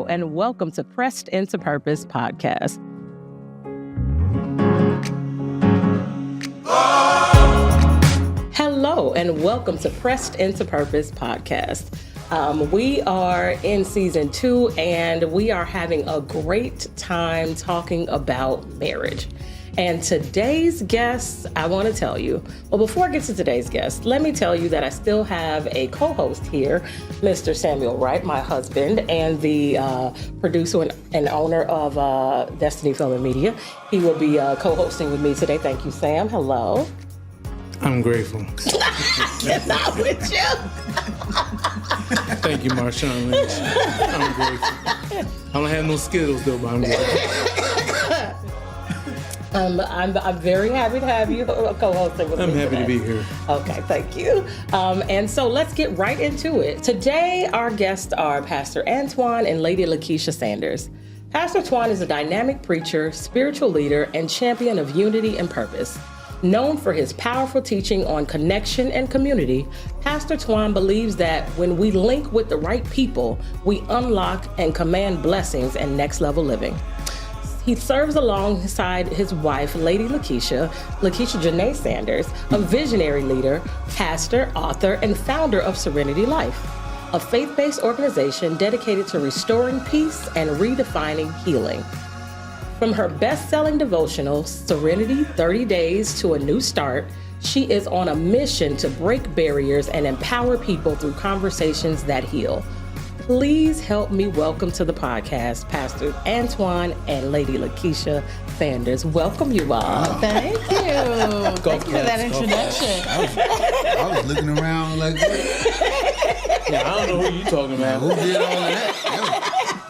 and welcome to Pressed Into Purpose podcast. Hello, and welcome to Pressed Into Purpose podcast. We are in season 2, and we are having a great time talking about marriage. And today's guest, I want to tell you, well, before I get to today's guest, let me tell you that I still have a co-host here, Mr. Samuel Wright, my husband, and the producer and owner of Destiny Film and Media. He will be co-hosting with me today. Thank you, Sam. Hello. I'm grateful. Not with you. Thank you, Marshawn Lynch. I'm grateful. I don't have no Skittles though, but I'm grateful. I'm very happy to have you co-hosting with me. I'm happy today. to be here. Okay, thank you. And so let's get right into it. Today, our guests are Pastor Antoine and Lady Lakeisha Sanders. Pastor Antoine is a dynamic preacher, spiritual leader, and champion of unity and purpose. Known for his powerful teaching on connection and community, Pastor Antoine believes that when we link with the right people, we unlock and command blessings and next-level living. He serves alongside his wife, Lady Lakeisha Janae Sanders, a visionary leader, pastor, author, and founder of Serenity Life, a faith-based organization dedicated to restoring peace and redefining healing. From her best-selling devotional, Serenity 30 Days to a New Start, she is on a mission to break barriers and empower people through conversations that heal. Please help me welcome to the podcast, Pastor Antoine and Lady Lakeisha Sanders. Welcome you all. Thank you. Thank you for that introduction. I was looking around like, Yeah, I don't know who you talking about. who did all of that?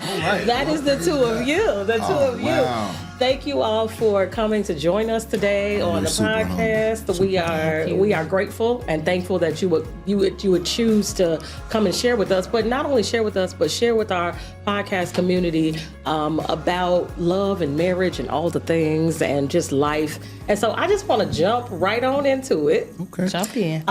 All right. That is the two of you. The two of you. Wow. Thank you all for coming to join us today on the super podcast. We are grateful and thankful that you would choose to come and share with us, but not only share with us, but share with our podcast community about love and marriage and all the things and just life. And so I just want to jump right on into it. Okay. Jump in.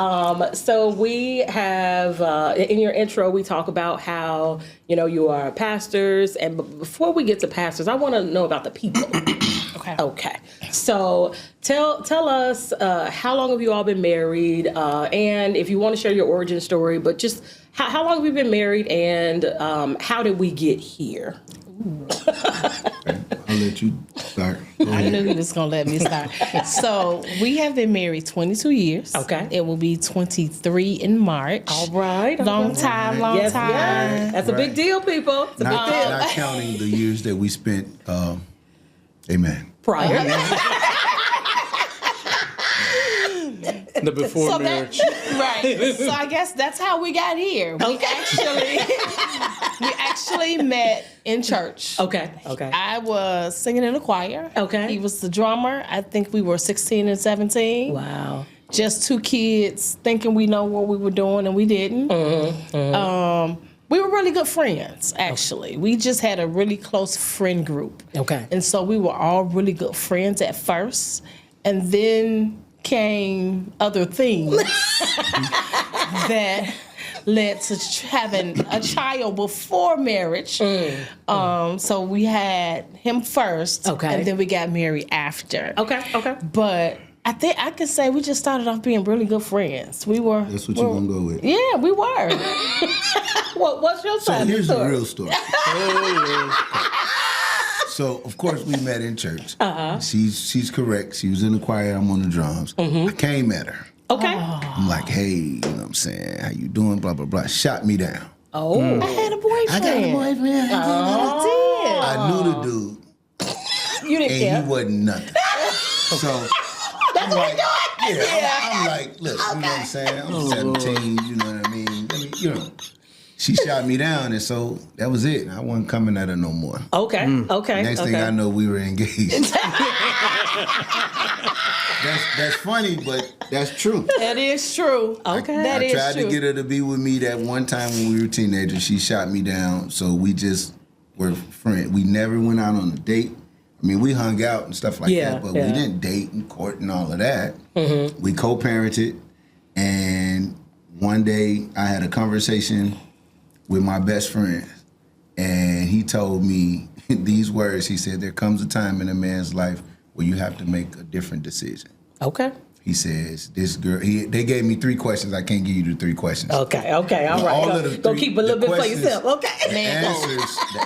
So we have, in your intro, we talk about how, you are pastors. And before we get to pastors, I want to know about the people. Okay. So tell us, how long have you all been married? And if you want to share your origin story, but just how long have you been married and how did we get here? I'll let you start. I knew he was going to let me start. So we have been married 22 years. Okay. It will be 23 in March. All right. Long time. Yes. That's a big deal, people. It's a big deal. Not counting the years that we spent, amen. Prior. The before marriage. Right. So I guess that's how we got here. We actually met in church. Okay. I was singing in a choir. Okay. He was the drummer. I think we were 16 and 17. Wow. Just two kids thinking we know what we were doing, and we didn't. We were really good friends, actually. We just had a really close friend group. Okay. And so we were all really good friends at first, and then came other things that led to having a child before marriage. So we had him first, and then we got married after. Okay. But I think I could say we just started off being really good friends. We were. That's what you're going to go with. Yeah, we were. What's your side So of the here's the story? real story. So, of course, we met in church. She's correct. She was in the choir. I'm on the drums. I came at her. Okay. I'm like, hey, you know what I'm saying? How you doing? Blah, blah, blah. Shot me down. Oh. I had a boyfriend. I got a boyfriend. I knew the dude. You didn't And care. he wasn't nothing. So I'm like, I'm like, look, you know what I'm saying? I'm 17, you know what I mean? She shot me down, and so that was it. I wasn't coming at her no more. Okay. Next thing I know, we were engaged. That's funny, but that's true. That is true. Okay. I tried to get her to be with me that one time when we were teenagers. She shot me down, so we just were friends. We never went out on a date. I mean, we hung out and stuff like that, but we didn't date and court and all of that. We co-parented, and one day I had a conversation with my best friend, And he told me these words. He said, there comes a time in a man's life where you have to make a different decision. Okay. He says, this girl, they gave me 3 questions. I can't give you the 3 questions. Okay, all right. Go keep a little bit for yourself. Okay. The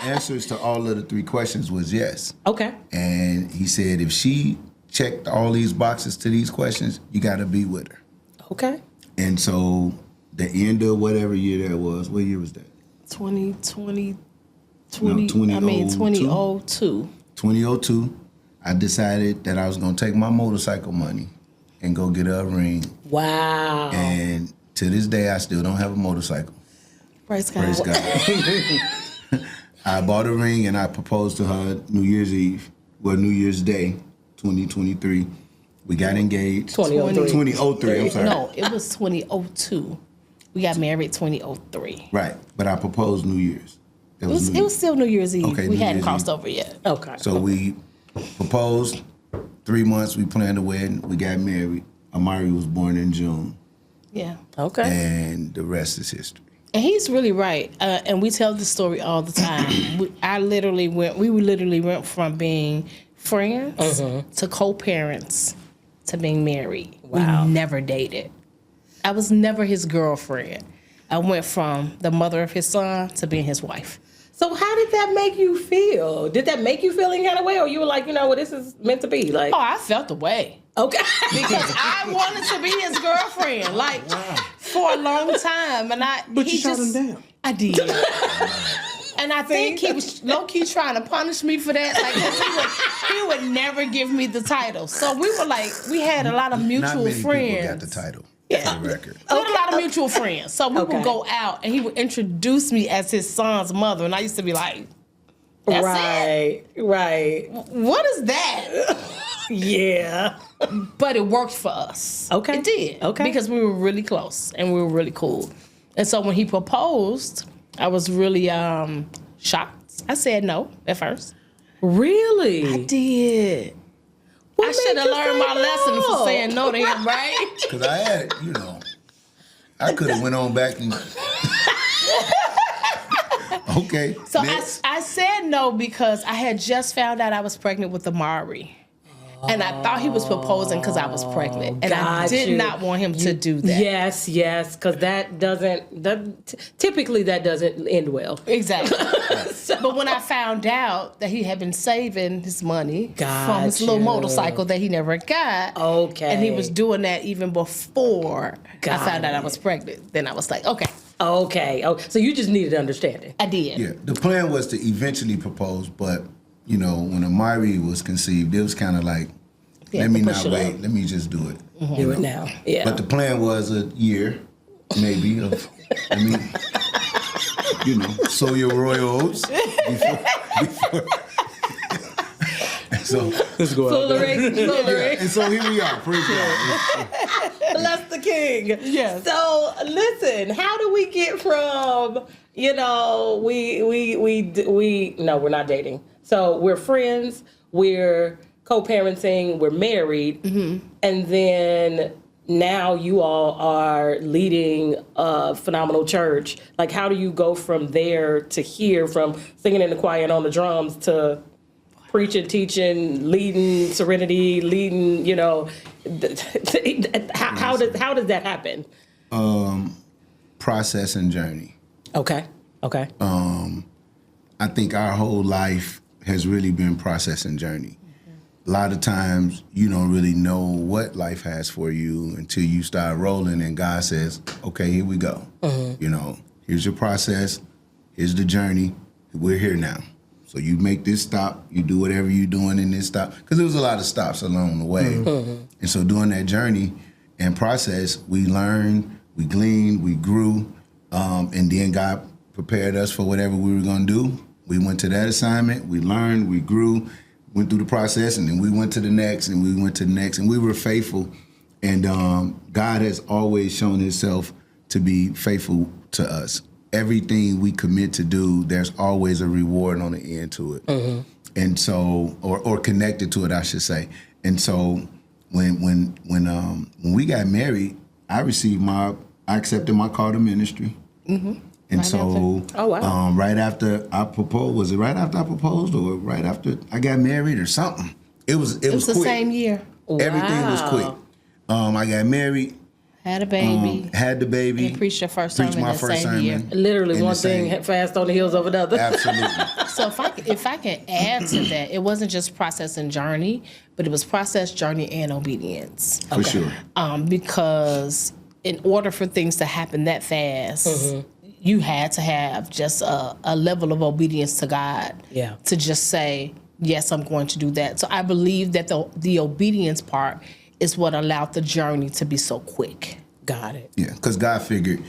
answers to all of the 3 questions was yes. Okay. And he said, if she checked all these boxes to these questions, you got to be with her. Okay. And so the end of whatever year that was, what year was that? 2002. 2002, I decided that I was going to take my motorcycle money and go get her a ring. Wow. And to this day, I still don't have a motorcycle. Praise God. Praise God. I bought a ring and I proposed to her New Year's Day, 2023. We got engaged. 2003, I'm sorry. No, it was 2002. We got married 2003. Right, but I proposed New Year's. It was still New Year's Eve. Okay, we New hadn't Year's crossed Eve. over yet. Okay. So we proposed, 3 months, we planned a wedding, we got married. Amari was born in June. Yeah. Okay. And the rest is history. And he's really right. And we tell this story all the time. we literally went from being friends to co-parents to being married. Wow. We never dated. I was never his girlfriend. I went from the mother of his son to being his wife. So how did that make you feel? Did that make you feel any kind of way? Or you were like, this is meant to be? Like, Oh, I felt the way. Okay. Because I wanted to be his girlfriend, for a long time. And But you shot him down. I did. And I think he was low-key trying to punish me for that. Like, 'cause he would never give me the title. So we were like, we had a lot of mutual Not many friends. people got the title, Yeah. for the record. We had a lot of mutual friends. So we would go out and he would introduce me as his son's mother. And I used to be like, that's right. what is that? Yeah. But it worked for us. Okay. It did. Okay. Because we were really close and we were really cool. And so when he proposed, I was really shocked. I said no at first. Really? I did. What I should made have you learned say my lesson no? for saying no to him, right? Because I had, I could have went on back and... Okay. So next. I said no because I had just found out I was pregnant with Amari. And I thought he was proposing because I was pregnant. And I did not want him to do that. Yes, because typically that doesn't end well. Exactly. But when I found out that he had been saving his money from his little motorcycle that he never got, and he was doing that even before I found out I was pregnant, then I was like, okay. Okay. Oh, so you just needed understanding. I did. Yeah, the plan was to eventually propose, but, when Amari was conceived, it was kind of like, let me not wait, let me just do it. Do it now. Yeah. But the plan was a year, maybe, of, sow your royal oats before. So Let's go out there. yeah, and so here we are. Praise God. Bless the King. Yes. So listen, how do we get from no, we're not dating. So we're friends. We're co-parenting. We're married, and then now you all are leading a phenomenal church. Like, how do you go from there to here, from singing in the choir and on the drums to preaching, teaching, leading Serenity, leading, how does that happen? Process and journey. Okay. I think our whole life has really been process and journey. A lot of times you don't really know what life has for you until you start rolling and God says, okay, here we go. Here's your process. Here's the journey. We're here now. So you make this stop, you do whatever you're doing in this stop. Because there was a lot of stops along the way. And so during that journey and process, we learned, we gleaned, we grew, and then God prepared us for whatever we were going to do. We went to that assignment, we learned, we grew, went through the process, and then we went to the next, and we went to the next, and we were faithful. And God has always shown himself to be faithful to us. Everything we commit to do, there's always a reward on the end to it. And so, or connected to it, I should say. And so when we got married, I accepted my call to ministry. And so, right after I proposed, was it right after I proposed or right after I got married or something? It was the quick. same year. Everything was quick. I got married. Had a baby. Had the baby. And preached your first sermon my the first same sermon. year. Literally one thing fast on the heels of another. Absolutely. So if I can add to that, it wasn't just process and journey, but it was process, journey, and obedience. For sure. Because in order for things to happen that fast, you had to have just a level of obedience to God. Yeah. To just say, yes, I'm going to do that. So I believe that the obedience part is what allowed the journey to be so quick. Got it. Yeah, because God figured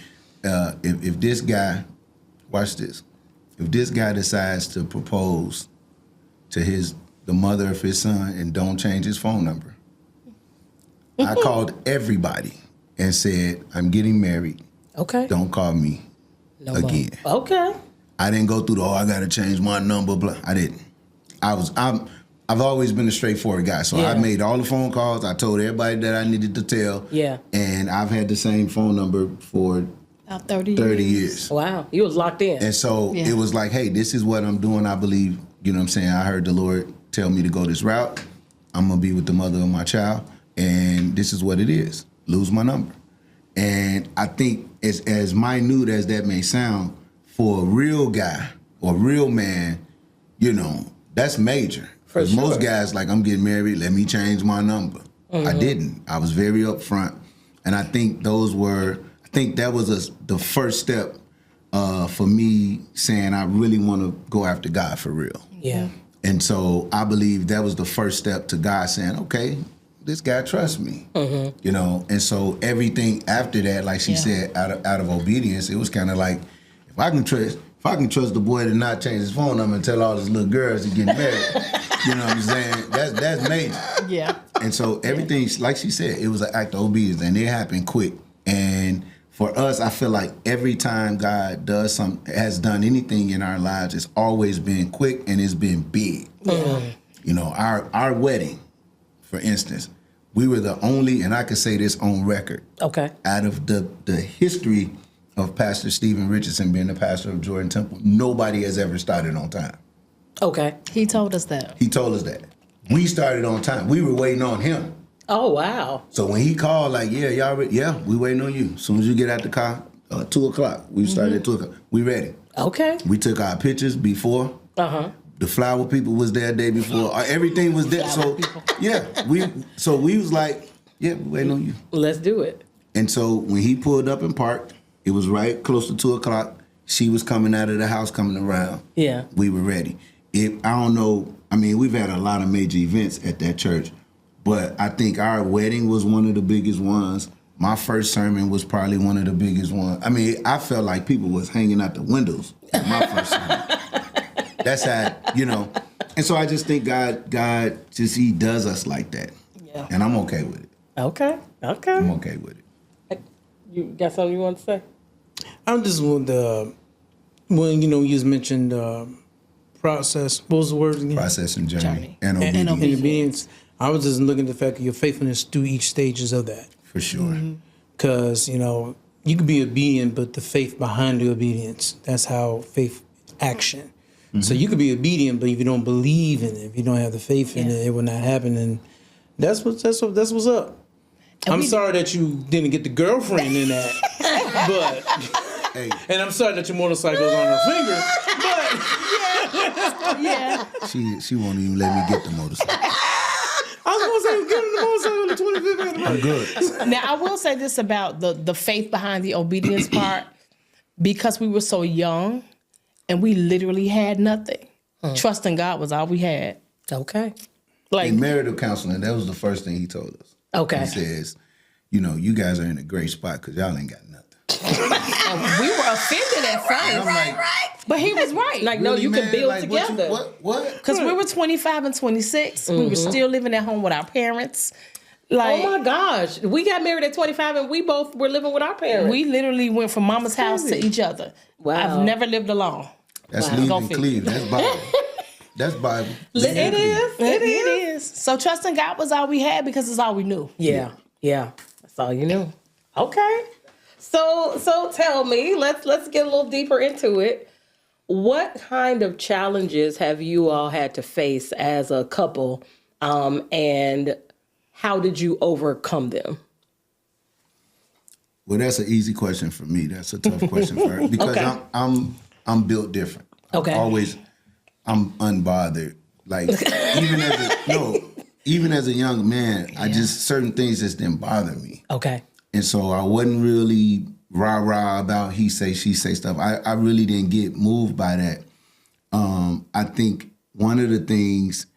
if this guy, watch this, if this guy decides to propose to the mother of his son and don't change his phone number, I called everybody and said, I'm getting married. Okay. Don't call me again. Okay. I didn't go through I got to change my number. Blah. I didn't. I've always been a straightforward guy. So I made all the phone calls. I told everybody that I needed to tell. Yeah. And I've had the same phone number for About 30 years. Wow. You was locked in. And so it was like, hey, this is what I'm doing. I believe, you know what I'm saying? I heard the Lord tell me to go this route. I'm going to be with the mother of my child. And this is what it is. Lose my number. And I think as minute as that may sound, for a real guy or real man, you know, that's major. For sure. Most guys, like, I'm getting married, let me change my number. I didn't. I was very upfront. And I think that was the first step for me saying I really want to go after God for real. Yeah. And so I believe that was the first step to God saying, okay, this guy trusts me. You know, and so everything after that, like she said, out of obedience, it was kind of like, if I can trust the boy to not change his phone number and tell all his little girls to get married, you know what I'm saying? That's major. Yeah. And so everything, like she said, it was an act of obedience, and it happened quick. And for us, I feel like every time God has done anything in our lives, it's always been quick and it's been big. You know, our wedding, for instance, we were the only, and I can say this on record, out of the history of Pastor Stephen Richardson being the pastor of Jordan Temple, nobody has ever started on time. Okay. He told us that. We started on time. We were waiting on him. Oh, wow. So when he called, like, y'all ready? Yeah, we waiting on you. As soon as you get out the car, 2 o'clock. We started at 2 o'clock. We ready. Okay. We took our pictures before. The flower people was there the day before. Everything was there. So, we was like, we waiting on you. Let's do it. And so when he pulled up and parked, it was right close to 2 o'clock. She was coming out of the house, coming around. Yeah. We were ready. I don't know. I mean, we've had a lot of major events at that church, but I think our wedding was one of the biggest ones. My first sermon was probably one of the biggest ones. I mean, I felt like people was hanging out the windows at my first sermon. That's how, you know. And so I just think God he does us like that. Yeah. And I'm okay with it. Okay. I'm okay with it. You got something you want to say? I just want when you just mentioned process. What was the word again? Process and journey. And obedience. And obedience. I was just looking at the fact of your faithfulness through each stages of that. For sure. Because, you could be obedient, but the faith behind the obedience, that's how faith action. So you could be obedient, but if you don't believe in it, if you don't have the faith in it, it will not happen. And that's what's up. I'm sorry that you didn't get the girlfriend in that, but and I'm sorry that your motorcycle's on her finger, but she won't even let me get the motorcycle. I was gonna say give him the motorcycle on the 25th anniversary. I'm good. Now I will say this about the faith behind the obedience part, because we were so young and we literally had nothing. Trusting God was all we had. Okay. Like in marital counseling, that was the first thing he told us. Okay. He says, you guys are in a great spot because y'all ain't got nothing. we were offended at first. I'm like, but he was right. Like, no, really, you can man? build like, together. What? Because we were 25 and 26. We were still living at home with our parents. Like, oh my gosh. We got married at 25 and we both were living with our parents. we literally went from mama's house to each other. Wow. I've never lived alone. That's leave and cleave. That's Bible. That's Bible. It is. It is. So trusting God was all we had because it's all we knew. Yeah. That's all you knew. Okay. So tell me, let's get a little deeper into it. What kind of challenges have you all had to face as a couple, and how did you overcome them? Well, that's an easy question for me. That's a tough question for her because I'm built different. Okay. I'm unbothered. Like even as a young man, I just certain things just didn't bother me. Okay. And so I wasn't really rah-rah about he say, she say stuff. I really didn't get moved by that. I think one of the things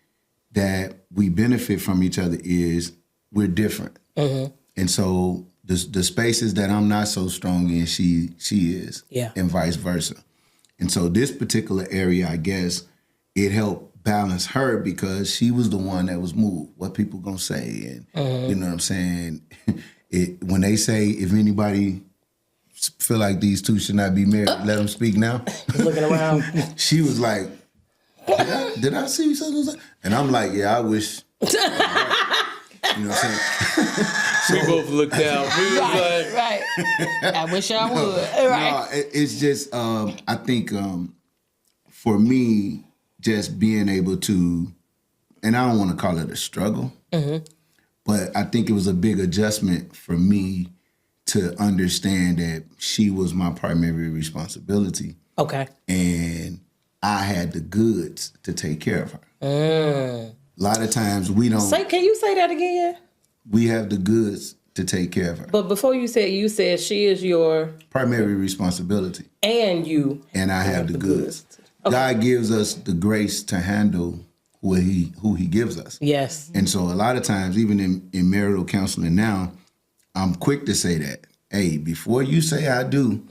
that we benefit from each other is we're different. Mm-hmm. And so the spaces that I'm not so strong in, she is. Yeah. And vice versa. And so this particular area, I guess, it helped balance her because she was the one that was moved. What people gonna say? And you know what I'm saying? When they say, if anybody feel like these two should not be married, let them speak now. Looking around. She was like, did I see something? And I'm like, yeah, I wish. You know what I'm saying? So, we both looked out. We was right. I wish I would. Right. No, it's just, I think for me, just being able to, and I don't want to call it a struggle, but I think it was a big adjustment for me to understand that she was my primary responsibility. Okay. And I had the goods to take care of her. A lot of times we don't. Can you say that again? We have the goods to take care of her. But before you said she is your primary responsibility. And you. And I have the goods. Okay. God gives us the grace to handle who he gives us. Yes. And so a lot of times, even in marital counseling now, I'm quick to say that, hey, before you say I do,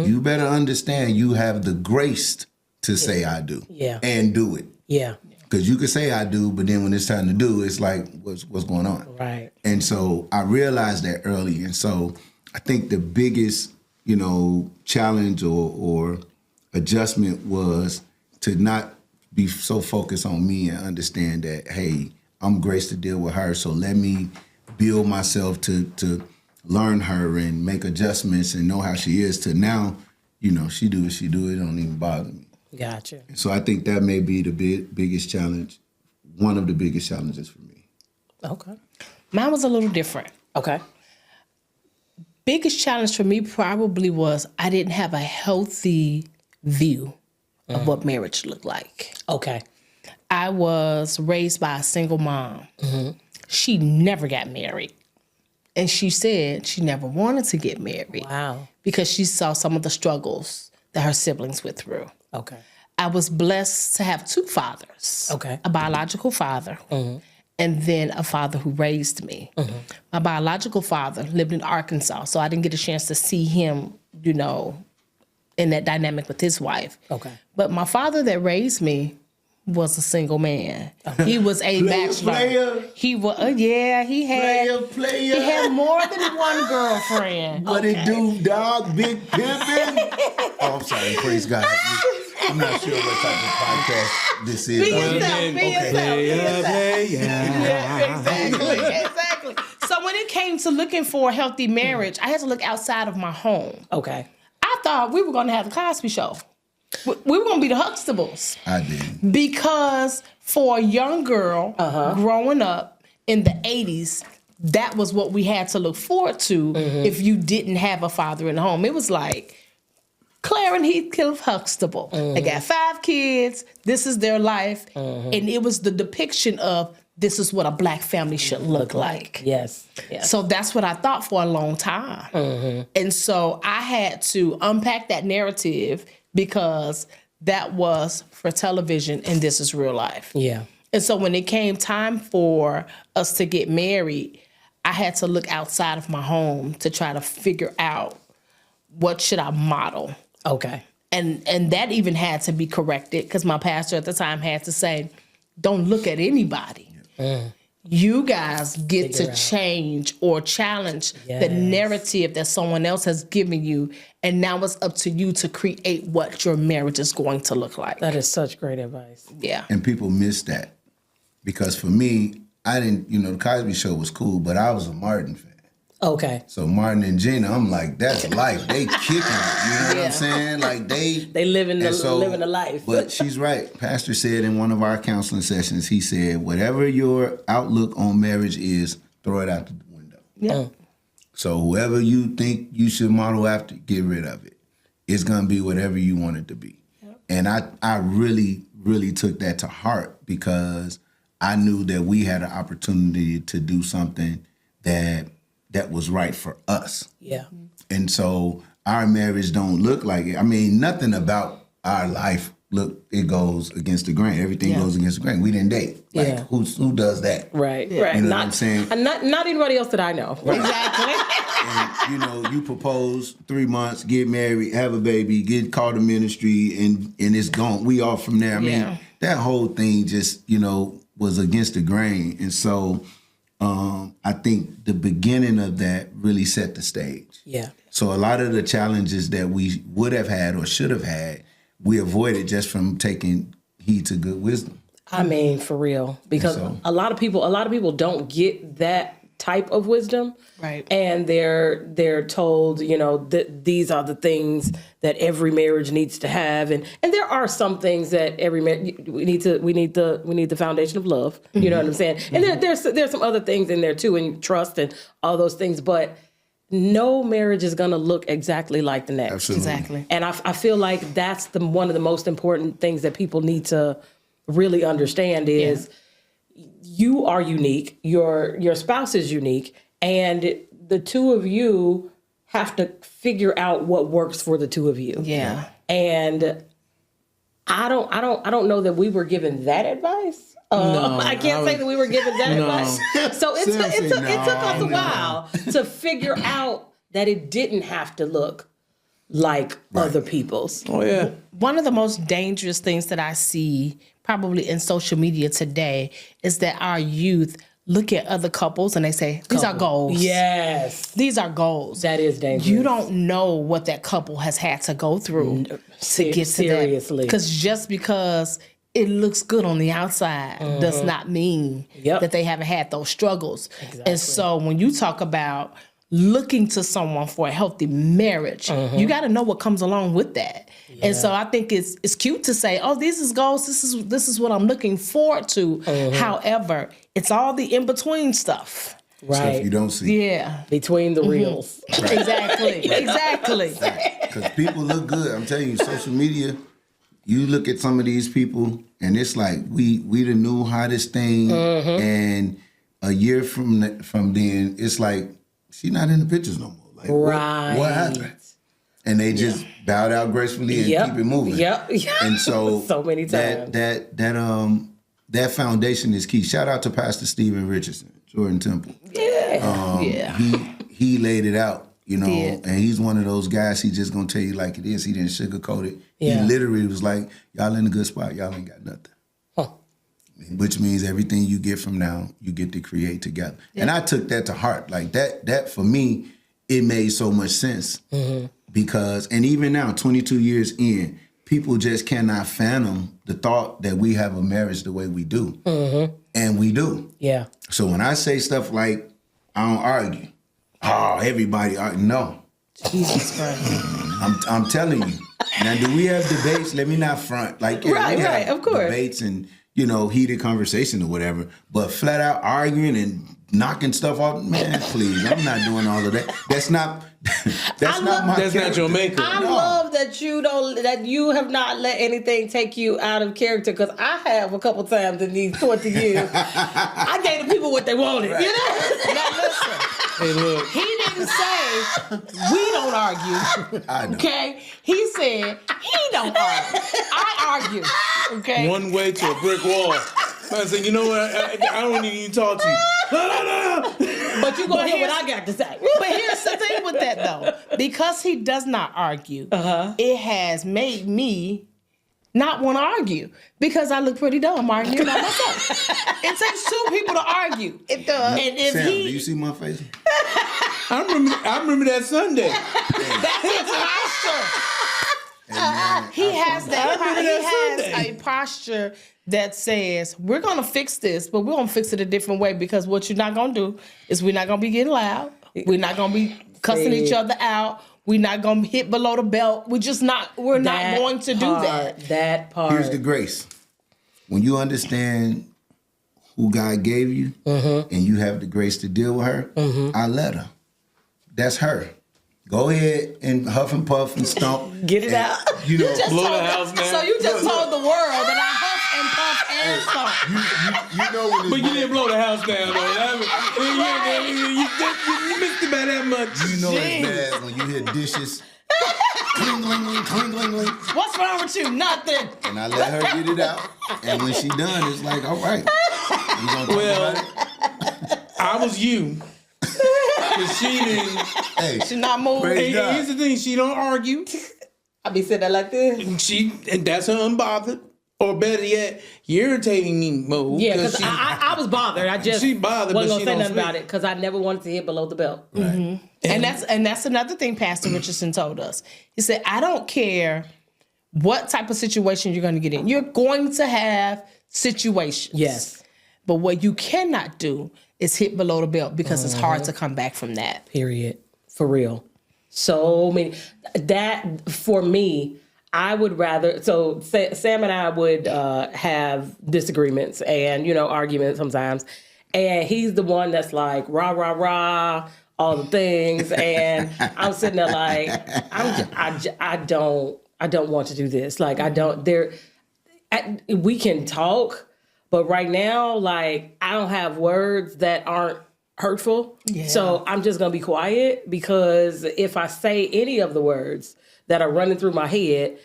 you better understand you have the grace to say I do. Yeah. And do it. Yeah. Because you can say I do, but then when it's time to do, it's like, what's going on? Right. And so I realized that early. And so I think the biggest, challenge or adjustment was to not be so focused on me and understand that, hey, I'm graced to deal with her, so let me build myself to learn her and make adjustments and know how she is, to now, she do what she do, it don't even bother me. Gotcha. So I think that may be the biggest challenge, one of the biggest challenges for me. Okay. Mine was a little different. Okay. Biggest challenge for me probably was I didn't have a healthy view of what marriage looked like. Okay. I was raised by a single mom. She never got married. And she said she never wanted to get married. Wow. Because she saw some of the struggles that her siblings went through. Okay. I was blessed to have two fathers. Okay. A biological father and then a father who raised me. My biological father lived in Arkansas, so I didn't get a chance to see him, in that dynamic with his wife. Okay. But my father that raised me was a single man. He was a bachelor. He was, he had he had more than one girlfriend. What it do, dog? Big pimpin'? Oh, I'm sorry. Praise God. I'm not sure what type of podcast this is. Be yourself. Exactly. So when it came to looking for a healthy marriage, I had to look outside of my home. Okay. I thought we were going to have the Cosby Show. We were going to be the Huxtables. I did. Because for a young girl growing up in the 80s, that was what we had to look forward to if you didn't have a father in the home. It was like Claire and Heathcliff Huxtable. They got 5 kids. This is their life. And it was the depiction of this is what a black family should look like. Yes. So that's what I thought for a long time. And so I had to unpack that narrative because that was for television and this is real life. Yeah. And so when it came time for us to get married, I had to look outside of my home to try to figure out what should I model. Okay. And that even had to be corrected because my pastor at the time had to say, don't look at anybody. You guys get to change or challenge the narrative that someone else has given you. And now it's up to you to create what your marriage is going to look like. That is such great advice. Yeah. And people miss that. Because for me, I didn't, the Cosby Show was cool, but I was a Martin fan. Okay. So Martin and Gina, I'm like, that's life. They kicking it. You know what I'm saying? Like they living the life. But she's right. Pastor said in one of our counseling sessions, he said, whatever your outlook on marriage is, throw it out the window. Yeah. So whoever you think you should model after, get rid of it. It's gonna be whatever you want it to be. Yep. And I really, really took that to heart because I knew that we had an opportunity to do something that was right for us. Yeah. And so our marriage don't look like it. I mean, nothing about our life it goes against the grain. Everything goes against the grain. We didn't date. Like who does that? Right. You know what I'm saying? Not anybody else that I know. Right. Exactly. And you propose 3 months, get married, have a baby, get called to ministry, and it's gone. We off from there. I mean, that whole thing just, was against the grain. And so I think the beginning of that really set the stage. Yeah. So a lot of the challenges that we would have had or should have had, we avoided just from taking heed to good wisdom. I mean, for real, because a lot of people don't get that type of wisdom, right? And they're told, that these are the things that every marriage needs to have, and there are some things that every marriage we need the foundation of love. You know what I'm saying? And there's some other things in there too, and trust and all those things, but no marriage is going to look exactly like the next. Absolutely. Exactly. And I feel like that's one of the most important things that people need to really understand is you are unique, your spouse is unique, and the two of you have to figure out what works for the two of you. Yeah. And I don't know that we were given that advice. No, I can't say that we were given that advice. So it took us a while to figure out that it didn't have to look like other people's. Oh, yeah. One of the most dangerous things that I see probably in social media today is that our youth look at other couples and they say, these are goals. Yes. These are goals. That is dangerous. You don't know what that couple has had to go through to get to that. Seriously. Because just because it looks good on the outside does not mean that they haven't had those struggles. Exactly. And so when you talk about looking to someone for a healthy marriage, you got to know what comes along with that. Yeah. And so I think it's cute to say, oh, this is goals. This is what I'm looking forward to. However, it's all the in-between stuff. Right. Stuff you don't see. Yeah. Between the reels. Right. Exactly. Because people look good. I'm telling you, social media, you look at some of these people and it's like we the new hottest thing. And a year from then, it's like, she's not in the pictures no more. Like, right. What happened? And they just bowed out gracefully and keep it moving. Yep. And so so many times. That foundation is key. Shout out to Pastor Stephen Richardson, Jordan Temple. Yeah. He laid it out, and he's one of those guys, he just gonna tell you like it is. He didn't sugarcoat it. Yeah. He literally was like, y'all in a good spot, y'all ain't got nothing. Which means everything you get from now, you get to create together. Yeah. And I took that to heart. Like that for me, it made so much sense. Because, and even now, 22 years in, people just cannot fathom the thought that we have a marriage the way we do. And we do. Yeah. So when I say stuff like, I don't argue. Oh, everybody argue. No. Jesus Christ. I'm telling you. Now, do we have debates? Let me not front. Like, right, of course. Debates and, heated conversation or whatever. But flat out arguing and knocking stuff off, man, please. I'm not doing all of that. That's not not your makeup. I love that you have not let anything take you out of character, because I have a couple times in these 20 years. I gave the people what they wanted. Right. Now listen. Hey, look. He didn't say we don't argue. I know. Okay? He said he don't argue. I argue. Okay? One way to a brick wall. I said, you know what? I don't even talk to you. No. But you gonna hear what I got to say. But here's the thing with that though. Because he does not argue, it has made me not want to argue, because I look pretty dumb arguing by myself. It takes two people to argue. It does. And if Sam, do you see my face? I remember that Sunday. That's his posture. He has a posture that says, we're going to fix this, but we're going to fix it a different way, because what you're not going to do is we're not going to be getting loud. We're not gonna be cussing each other out. We're not gonna hit below the belt. We're not going to do that. That part. Here's the grace. When you understand who God gave you and you have the grace to deal with her, I let her. That's her. Go ahead and huff and puff and stomp. Get it out. You know, blow the house down. So you just told the world that I huff and puff and stomp. you know when But you didn't blow the house down, though. You missed it by that much. You know it's bad when you hear dishes. Cling-ling-ling, cling-ling-ling. What's wrong with you? Nothing. And I let her get it out. And when she done, it's like, all right. You gonna talk about it? I was you. Because she didn't. Hey, She not moving. praise God. Here's the thing, she don't argue. I be sitting there like this. And that's her unbothered. Or better yet, irritating me mode. Yeah, because I was bothered. I just She bothered, wasn't but gonna she say don't nothing speak. about it because I never wanted to hit below the belt. Right. And that's another thing Pastor Richardson told us. He said, I don't care what type of situation you're going to get in. You're going to have situations. Yes. But what you cannot do is hit below the belt because it's hard to come back from that. Period. For real. So many. That, for me, I would rather, so Sam and I would have disagreements and, arguments sometimes. And he's the one that's like, rah, rah, rah, all the things. And I'm sitting there like, I don't want to do this. Like, we can talk, but right now, like, I don't have words that aren't hurtful. Yeah. So I'm just going to be quiet because if I say any of the words that are running through my head,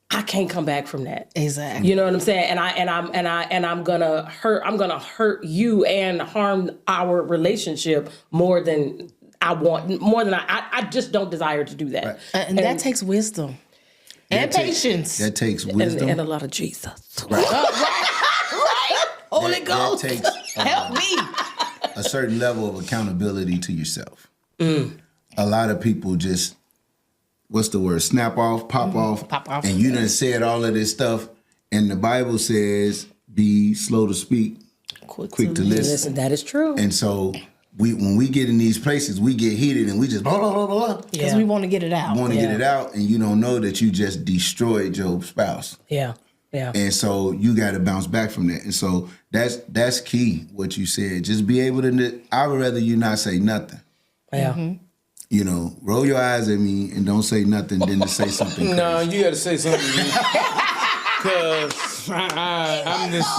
I can't come back from that. Exactly. You know what I'm saying? And I'm gonna hurt you and harm our relationship more than I just don't desire to do that. Right. And that takes wisdom and patience. That takes wisdom. And a lot of Jesus. Right. Right. Holy Ghost. That takes Help me. a certain level of accountability to yourself. A lot of people just, what's the word? Snap off, pop off. And you done said all of this stuff. And the Bible says, be slow to speak, quick to listen. Listen, that is true. And so when we get in these places, we get heated and we just blah, blah, blah, blah. Because we want to get it out. Want to get it out, and you don't know that you just destroyed your spouse. Yeah. Yeah. And so you got to bounce back from that. And so that's key, what you said. Just be able to, I would rather you not say nothing. Yeah. Roll your eyes at me and don't say nothing than to say something. No, you got to say something. Because I'm just...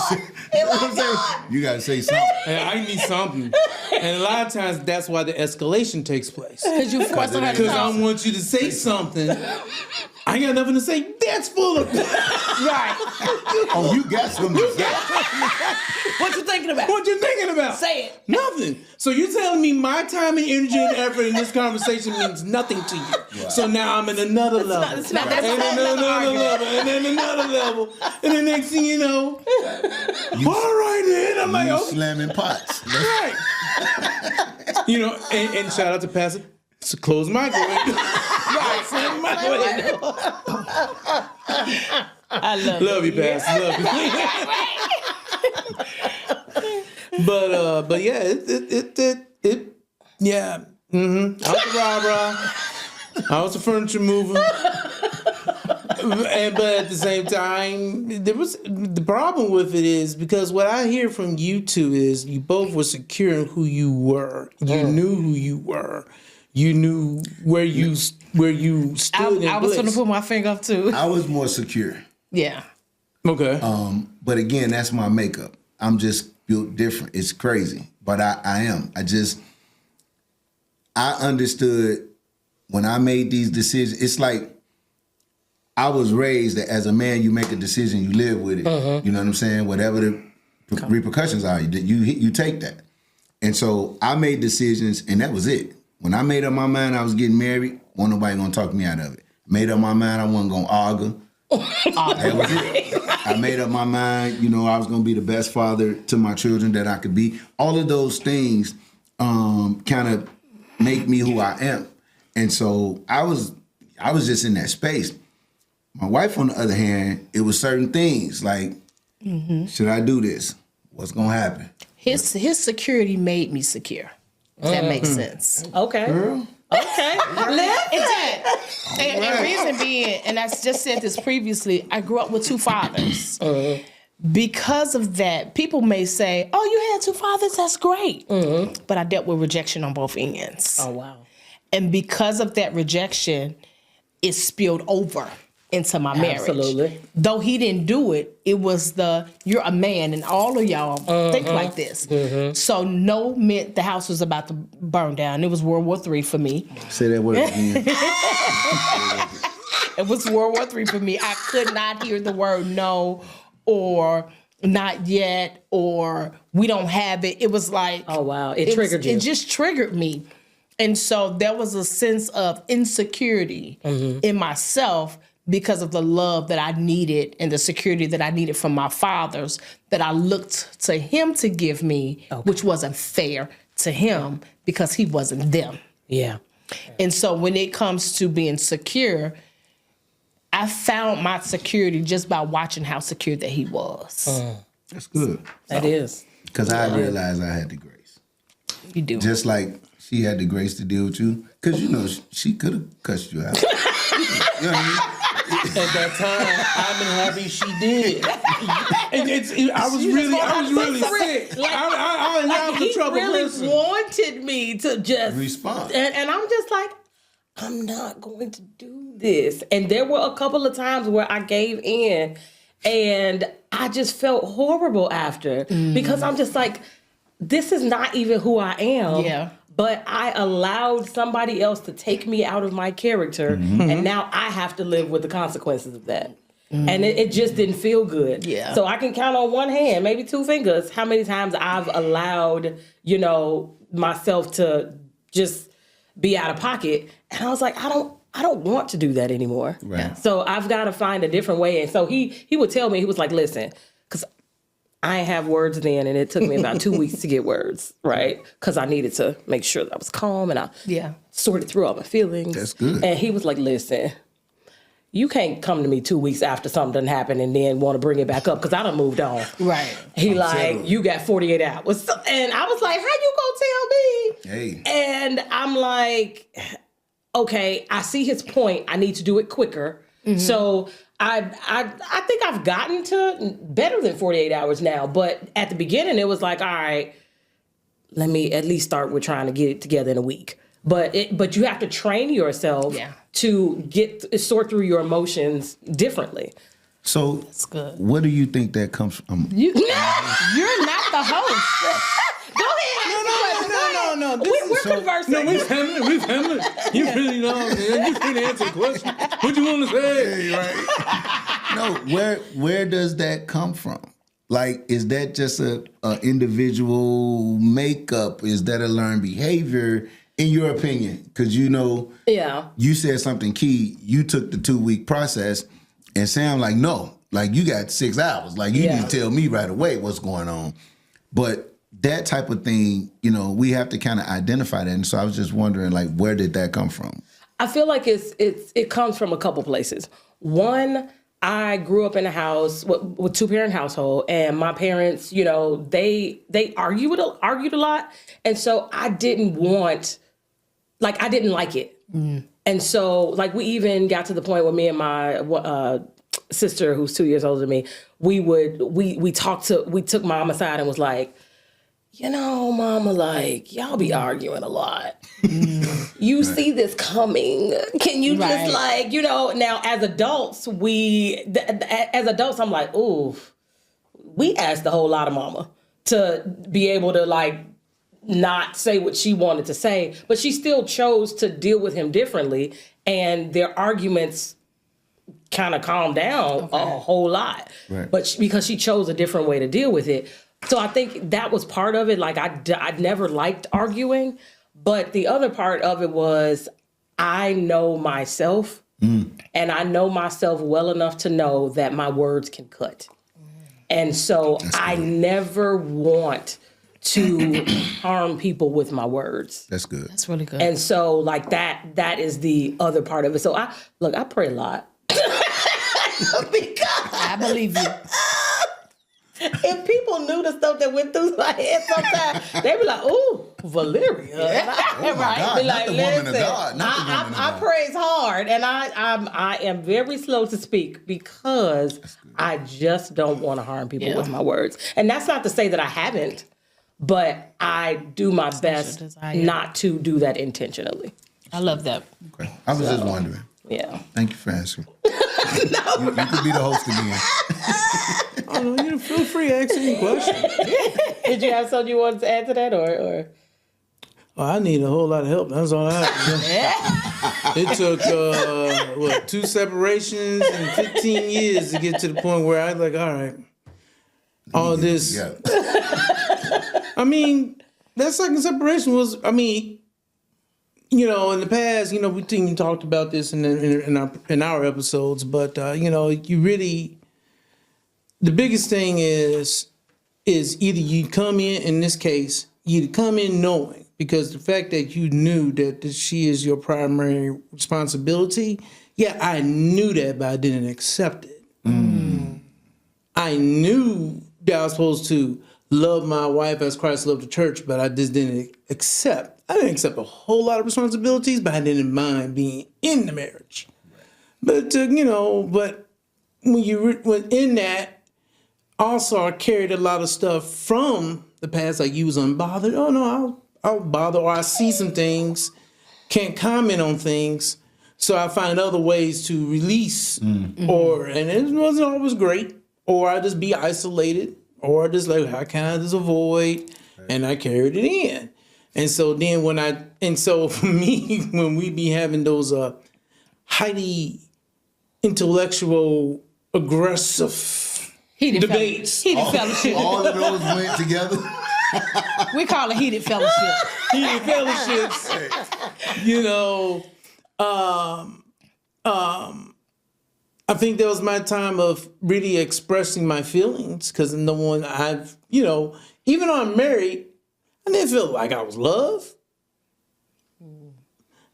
You got to say something. I need something. And a lot of times that's why the escalation takes place. Because you force them to Because I want you to say something. I ain't got nothing to say. That's full of... Right. Oh, you got something to say. What you thinking about? What you thinking about? Say it. Nothing. So you're telling me my time and energy and effort in this conversation means nothing to you. Right. So now I'm in another level. It's not, that's And then another another argument. level. And then another level. And the next thing you know, all right then. I'm like, You okay. slamming pots. Right. And shout out to Pastor. So close my door. Right. Slam my door. I Love you, Pastor. Love you. But yeah, it yeah. Mm-hmm. I was a rah-rah. I was a furniture mover. But at the same time, the problem with it is because what I hear from you two is you both were secure in who you were. You knew who you were. You knew where you stood. I was going to put my finger up too. I was more secure. Yeah. Okay. But again, that's my makeup. I'm just built different. It's crazy. But I am. I understood when I made these decisions. It's like I was raised that as a man, you make a decision, you live with it. You know what I'm saying? Whatever the repercussions are, you take that. And so I made decisions, and that was it. When I made up my mind I was getting married, wasn't nobody gonna talk me out of it. Made up my mind I wasn't gonna argue. That was it. I made up my mind, I was gonna be the best father to my children that I could be. All of those things kind of make me who I am. And so I was just in that space. My wife, on the other hand, it was certain things like, should I do this? What's gonna happen? His security made me secure. If that makes sense. Okay. Girl. Okay. And reason being, and I just said this previously, I grew up with two fathers. Because of that, people may say, "Oh, you had two fathers? That's great." But I dealt with rejection on both ends. Oh, wow. And because of that rejection, it spilled over into my marriage. Absolutely. Though he didn't do it, it was you're a man, and all of y'all think like this. So no meant the house was about to burn down. It was World War III for me. Say that word again. It was World War III for me. I could not hear the word no or not yet or we don't have it. It was like... Oh, wow. It triggered you. It just triggered me. And so there was a sense of insecurity in myself because of the love that I needed and the security that I needed from my fathers, that I looked to him to give me, which wasn't fair to him because he wasn't them. Yeah. And so when it comes to being secure, I found my security just by watching how secure that he was. That's good. That is. Because I realized I had the grace. You do. Just like she had the grace to deal with you. Because, you know, she could have cussed you out. You know what I mean? At that time, I'm happy she did. I was really sick. I allowed the trouble. He really wanted me to just respond. And I'm just like, I'm not going to do this. And there were a couple of times where I gave in and I just felt horrible after because I'm just like, this is not even who I am. Yeah. But I allowed somebody else to take me out of my character, and now I have to live with the consequences of that. And it just didn't feel good. Yeah. So I can count on one hand, maybe two fingers, how many times I've allowed, you know, myself to just be out of pocket. And I was like, I don't want to do that anymore. Right. So I've got to find a different way. And so he would tell me, he was like, listen, because I didn't have words then, and it took me about 2 weeks to get words, right? Because I needed to make sure that I was calm and I sorted through all my feelings. That's good. And he was like, listen, you can't come to me 2 weeks after something done happened and then want to bring it back up because I done moved on. Right. He you got 48 hours. And I was like, how you gonna tell me? Hey. And I'm like, okay, I see his point. I need to do it quicker. So I think I've gotten to better than 48 hours now. But at the beginning, it was like, all right, let me at least start with trying to get it together in a week. But you have to train yourself to sort through your emotions differently. So, That's good. What do you think that comes from? You're not the host. Go ahead. No. We're conversing. No, we family. You really know, man. You can't answer the question. What you want to say? Right? No, where does that come from? Like, is that just a individual makeup? Is that a learned behavior? In your opinion, because you know, you said something key. You took the 2-week process, and Sam like, no, like you got 6 hours. Like you need to tell me right away what's going on. But that type of thing, you know, we have to kind of identify that. And so I was just wondering, like, where did that come from? I feel like it comes from a couple places. One, I grew up in a house with 2-parent household, and my parents, you know, they argued a lot, and so I didn't like it. And so, like, we even got to the point where me and my sister, who's 2 years older than me, we took Mom aside and was like, you know, Mama, like, y'all be arguing a lot. You see this coming. Can you just, like, you know, now as adults, I'm like, ooh, we asked a whole lot of Mama to be able to, like, not say what she wanted to say, but she still chose to deal with him differently, and their arguments kind of calmed down a whole lot. Right. But because she chose a different way to deal with it. So I think that was part of it. Like, I never liked arguing, but the other part of it was I know myself, and I know myself well enough to know that my words can cut. And so I never want to harm people with my words. That's good. That's really good. And so, like, that is the other part of it. So I pray a lot. Because I believe you. If people knew the stuff that went through my head sometimes, they'd be like, ooh, Valeria. Oh my God, Be not like, the woman of listen, God. Not the woman of I God. praise hard, and I am very slow to speak because I just don't want to harm people with my words. And that's not to say that I haven't, but I do my best not to do that intentionally. I love that. Okay. I was just wondering. Yeah. Thank you for answering. You could be the host again. Oh, no, feel free to ask any question. Did you have something you wanted to add to that, or? Oh, I need a whole lot of help. That's all I have to do. It took 2 separations and 15 years to get to the point where I was like, all right, all this. Yeah. I mean, that second separation was, I mean, you know, in the past, you know, we talked about this in our episodes, but you know, you really, the biggest thing is either you come in this case, you come in knowing, because the fact that you knew that she is your primary responsibility, yeah, I knew that, but I didn't accept it. I knew that I was supposed to love my wife as Christ loved the church, but I just didn't accept. I didn't accept a whole lot of responsibilities, but I didn't mind being in the marriage. But you know, but when in that, also I carried a lot of stuff from the past, like you was unbothered. Oh no, I'll bother, or I see some things, can't comment on things, so I find other ways to release, and it wasn't always great, or I just be isolated, or just like, how can I just avoid, and I carried it in. And so then so for me, when we be having those highly intellectual, aggressive debates. Heated fellowship. All of those went together. We call it heated fellowship. Heated fellowships, you know, I think that was my time of really expressing my feelings, because no one you know, even though I'm married, I didn't feel like I was loved.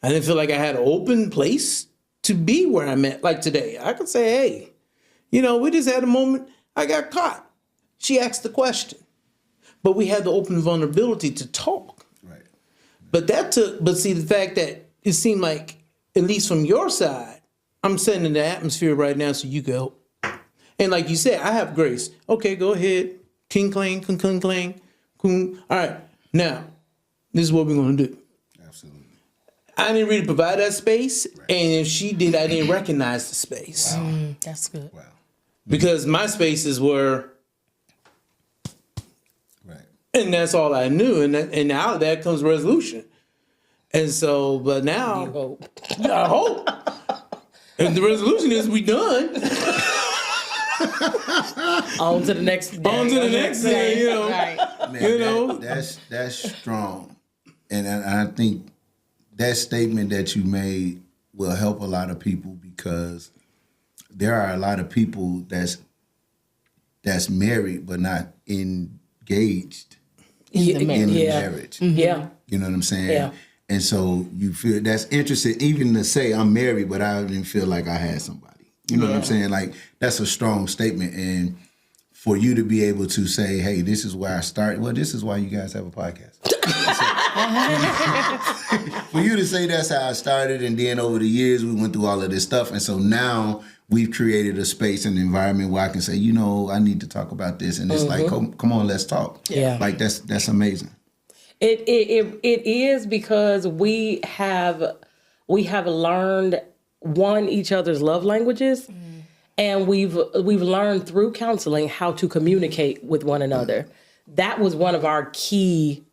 I didn't feel like I had an open place to be where I'm at. Like today, I could say, hey, you know, we just had a moment. I got caught. She asked the question. But we had the open vulnerability to talk. Right. But see, the fact that it seemed like, at least from your side, I'm setting the atmosphere right now so you can help. And like you said, I have grace. Okay, go ahead. King clang, kung clang. All right. Now, this is what we're going to do. Absolutely. I didn't really provide that space, right. And if she did, I didn't recognize the space. Wow. That's good. Wow. Because my spaces were, right, and that's all I knew, and out of that comes resolution. And so, but now, I hope, and the resolution is we done. On to the next day. On to the next day, you know. Right. Man, you know, that's strong, and I think that statement that you made will help a lot of people, because there are a lot of people that's married but not engaged in the marriage. Mm-hmm. Yeah, you know what I'm saying? Yeah. And so you feel that's interesting, even to say I'm married, but I didn't feel like I had somebody. You know what I'm saying? Like, that's a strong statement. And for you to be able to say, hey, this is where I started. Well, this is why you guys have a podcast. For you to say that's how I started, and then over the years we went through all of this stuff. And so now we've created a space and environment where I can say, you know, I need to talk about this. And it's like, come on, let's talk. Yeah. Like, that's amazing. It is, because we have learned each other's love languages, and we've learned through counseling how to communicate with one another. That was one of our key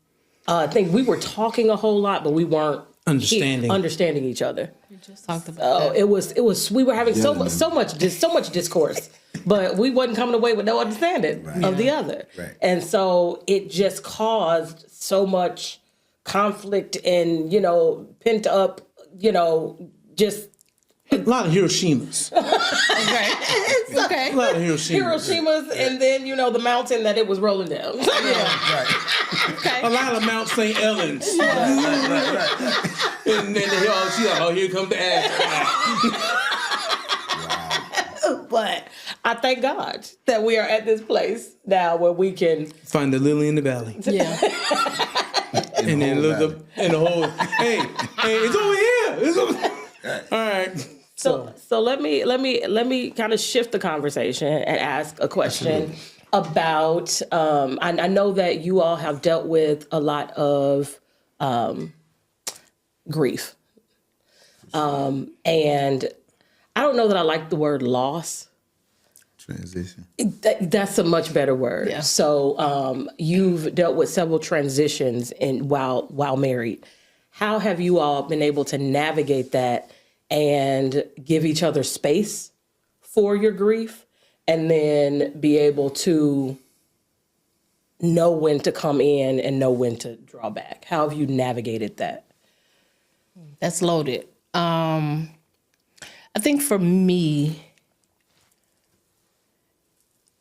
things. We were talking a whole lot, but we weren't understanding each other. We just talked about that. It was we were having so much discourse, but we wasn't coming away with no understanding of the other. Right. And so it just caused so much conflict and, you know, pent up, you know, just a lot of Hiroshimas. Okay. A lot of Hiroshimas, and then, you know, the mountain that it was rolling down. Right. Okay. A lot of Mount St. Helens. Right. And then she's like, oh, here comes the ass. But I thank God that we are at this place now where we can find the lily in the valley. Yeah. And And then look up in the whole, hey, it's over here. It's over. All right. So let me kind of shift the conversation and ask a question about. I know that you all have dealt with a lot of grief, and I don't know that I like the word loss. Transition. That's a much better word. Yeah. So you've dealt with several transitions while married. How have you all been able to navigate that and give each other space for your grief, and then be able to know when to come in and know when to draw back? How have you navigated that? That's loaded. I think for me,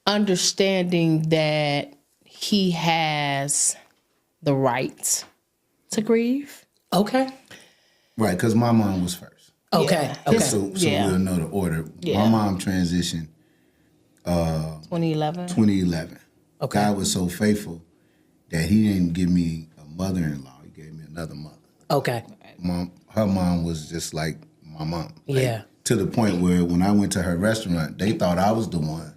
understanding that he has the right to grieve. Okay. Right, because my mom was first. Okay. Yeah. Okay. So we'll know the order. Yeah. My mom transitioned 2011. 2011. Okay. God was so faithful that he didn't give me a mother-in-law. He gave me another mother. Okay. Her mom was just like my mom. Like, Yeah. To the point where when I went to her restaurant, they thought I was the one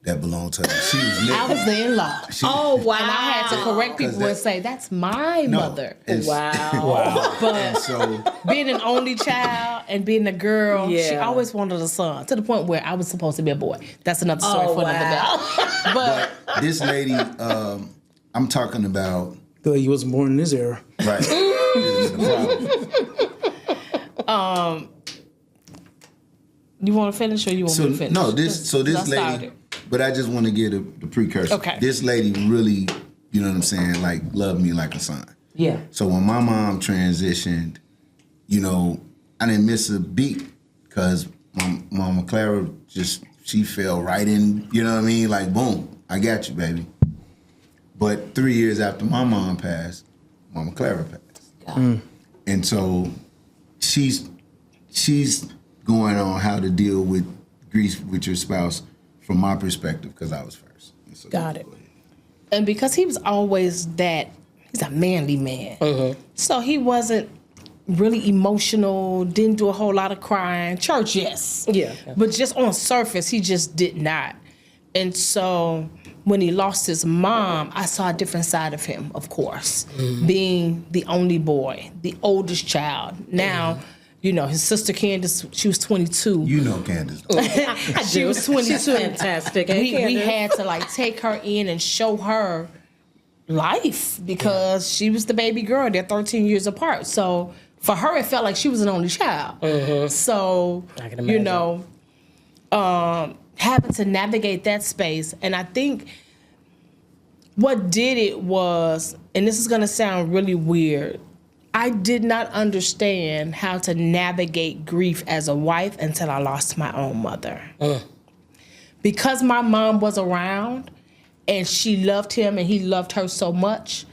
that belonged to her. She was I was the in-law. Oh, wow. And I had to correct people and say, that's my mother. Wow. And so Being an only child and being a girl, she Yeah. always wanted a son, to the point where I was supposed to be a boy. That's another story Oh, for another day. But this lady, I'm talking about. Feel like you wasn't born in this era. Right. This is the problem. you want to finish or you want me to finish? No, this I lady. started. But I just want to get the precursor. Okay. This lady really, you know what I'm saying, like loved me like a son. Yeah. So when my mom transitioned, you know, I didn't miss a beat because Mama Clara she fell right in, you know what I mean? Like, boom, I got you, baby. But 3 years after my mom passed, Mama Clara passed. And so she's going on how to deal with grief with your spouse from my perspective, because I was first. So Got it. And because he was always he's a manly man. So he wasn't really emotional, didn't do a whole lot of crying. Church, yes. Yeah. But just on surface, he just did not. And so when he lost his mom, I saw a different side of him, of course. Being the only boy, the oldest child. Now, you know, his sister Candace, she was 22. You know Candace. She was 22. She's fantastic. We had to like take her in and show her life because she was the baby girl. They're 13 years apart. So for her, it felt like she was an only child. So, I can imagine. you know, having to navigate that space. And I think what did it was, and this is going to sound really weird, I did not understand how to navigate grief as a wife until I lost my own mother. Because my mom was around and she loved him and he loved her so much,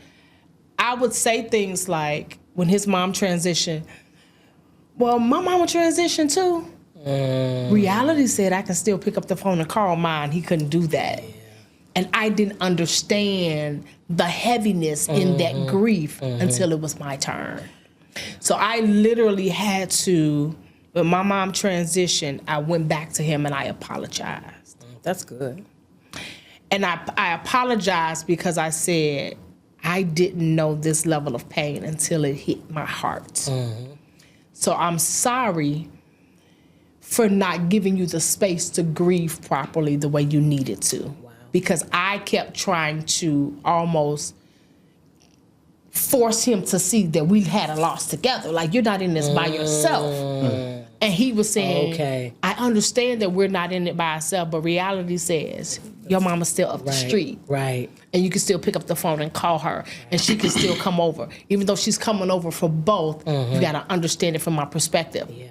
I would say things like, when his mom transitioned, well, my mama transitioned too. Reality said I can still pick up the phone and call mine. He couldn't do that. And I didn't understand the heaviness in that grief until it was my turn. So I literally had to, when my mom transitioned, I went back to him and I apologized. That's good. And I apologized because I said, I didn't know this level of pain until it hit my heart. So I'm sorry for not giving you the space to grieve properly the way you needed to. Wow. Because I kept trying to almost force him to see that we had a loss together. Like, you're not in this by yourself. And he was saying, Okay. I understand that we're not in it by ourselves, but reality says your mama's still up the street. Right. And you can still pick up the phone and call her, and she can still come over. Even though she's coming over for both, you got to understand it from my perspective. Yeah.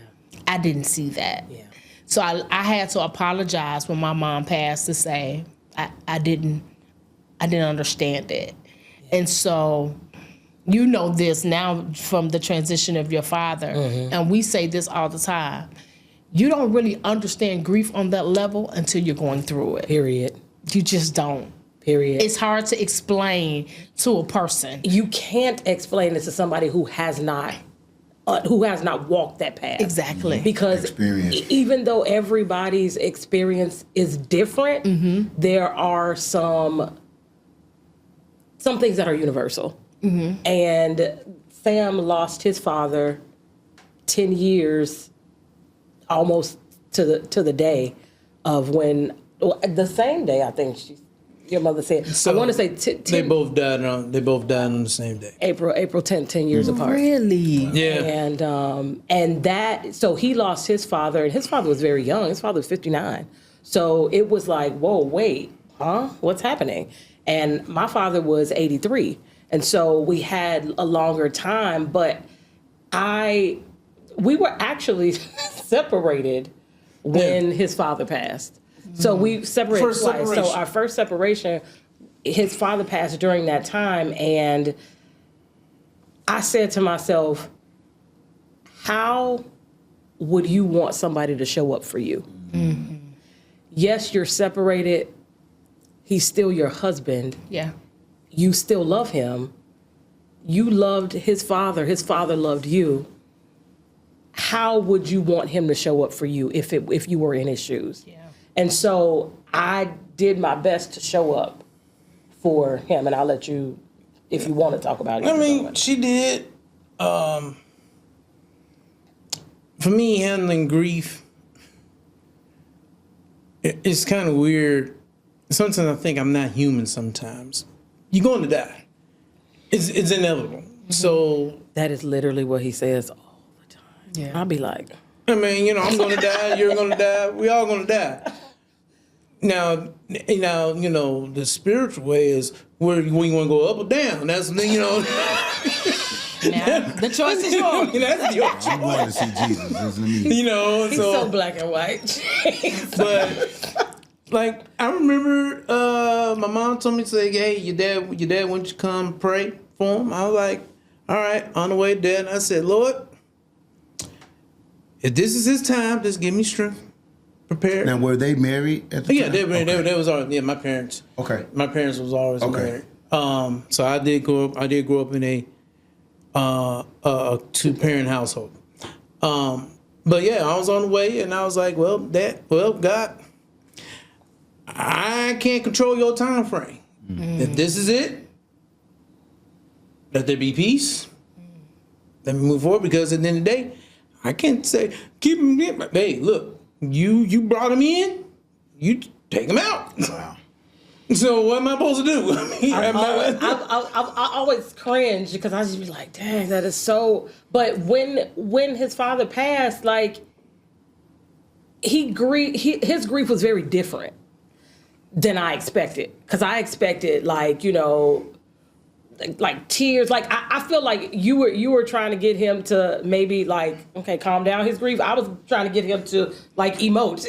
I didn't see that. Yeah. So I had to apologize when my mom passed to say I didn't understand it. Yeah. And so you know this now from the transition of your father, and we say this all the time. You don't really understand grief on that level until you're going through it. Period. You just don't. Period. It's hard to explain to a person. You can't explain it to somebody who has not walked that path. Exactly. Because even though everybody's experience is different, there are some things that are universal. And Sam lost his father 10 years almost to the day of when, the same day I think your mother said. So I want to say they both died on the same day. April 10th, 10 years apart. Really? Yeah. And that, so he lost his father, and his father was very young. His father was 59. So it was like, whoa, wait, huh? What's happening? And my father was 83. And so we had a longer time, but we were actually separated when his father passed. So we separated twice. Separation. So our first separation, his father passed during that time, and I said to myself, how would you want somebody to show up for you? Yes, you're separated. He's still your husband. Yeah. You still love him. You loved his father. His father loved you. How would you want him to show up for you if you were in his shoes? Yeah. And so I did my best to show up for him, and I'll let you, if you want to talk about it. I mean, she did. For me, handling grief, it's kind of weird. Sometimes I think I'm not human sometimes. You're going to die. It's inevitable. So that is literally what he says all the time. Yeah. I'll be like, I mean, I'm going to die. You're going to die. We all going to die. Now, the spiritual way is where you want to go up or down. That's the Now, the choice is yours. That's your choice. I'm going to see Jesus. Isn't me? he's so black and white. But like I remember, my mom told me to say, "Hey, your dad, why don't you come pray for him?" I was like, "All right." On the way there, and I said, "Lord, if this is his time, just give me strength, prepare." Now, were they married at the time? They was already, my parents. Okay. My parents was always married. So I did grow up in a 2-parent household. But yeah, I was on the way, and I was like, God, I can't control your time frame. If this is it, let there be peace. Let me move forward, because at the end of the day, I can't say keep him in. Hey, look, you brought him in, you take him out. Wow. So what am I supposed to do? I always cringe because I just be like, dang, that is so. But when his father passed, like his grief was very different than I expected. Because I expected like tears. Like I feel like you were trying to get him to maybe like, okay, calm down his grief. I was trying to get him to like emote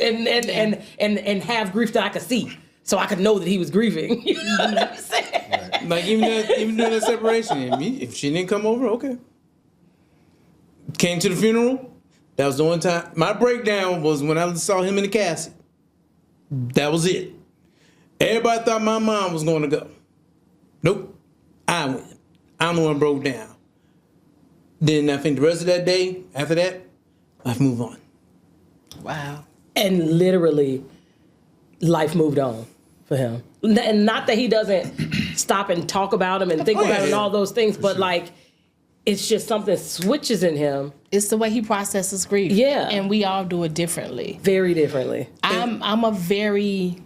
and have grief that I could see, so I could know that he was grieving. You know what I'm saying? Right. Like even during the separation, if she didn't come over, okay. Came to the funeral. That was the one time. My breakdown was when I saw him in the casket. That was it. Everybody thought my mom was going to go. Nope. I went. I'm the one broke down. Then I think the rest of that day, after that, life moved on. Wow. And literally, life moved on for him. And not that he doesn't stop and talk about him and think about it and all those things, but like, it's just something switches in him. It's the way he processes grief. Yeah. And we all do it differently. Very differently. I'm a very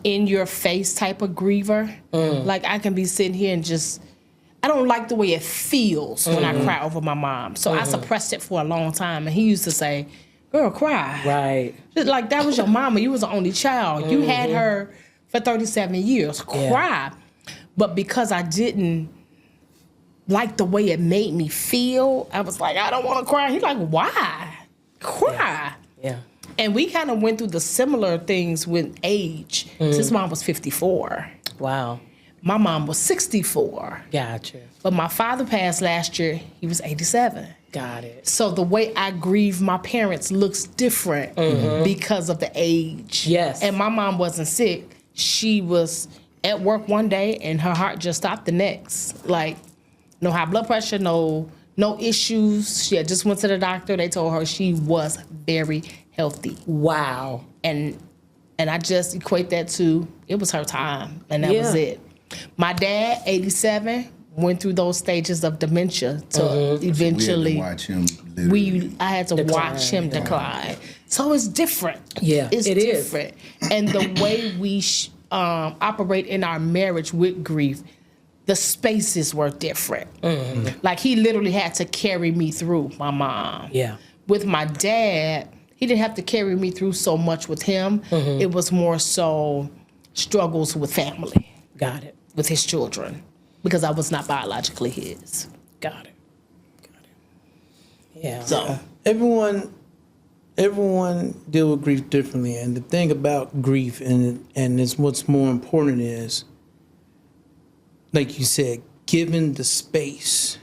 in your face type of griever. Like I can be sitting here and just, I don't like the way it feels when I cry over my mom. So I suppressed it for a long time. And he used to say, girl, cry. Right. Just like that was your mama. You was the only child. You had her for 37 years. Cry. Yeah. But because I didn't like the way it made me feel, I was like, I don't want to cry. He's like, why? Cry. Yeah. And we kind of went through the similar things with age. His mom was 54. Wow. My mom was 64. Gotcha. But my father passed last year. He was 87. Got it. So the way I grieve my parents looks different because of the age. Yes. And my mom wasn't sick. she was at work one day and her heart just stopped the next. Like, no high blood pressure, no issues. She had just went to the doctor. They told her she was very healthy. Wow. And I just equate that to, it was her time, and that was it. My dad, 87, went through those stages of dementia to eventually. We had to watch him. I had to watch him decline. So it's different. Yeah, it's different. And the way we operate in our marriage with grief, the spaces were different. Like, he literally had to carry me through my mom. Yeah. With my dad, he didn't have to carry me through so much with him. It was more so struggles with family. Got it. With his children, because I was not biologically his. Got it. Yeah. So Everyone deal with grief differently, and the thing about grief and it's what's more important is, like you said, giving the space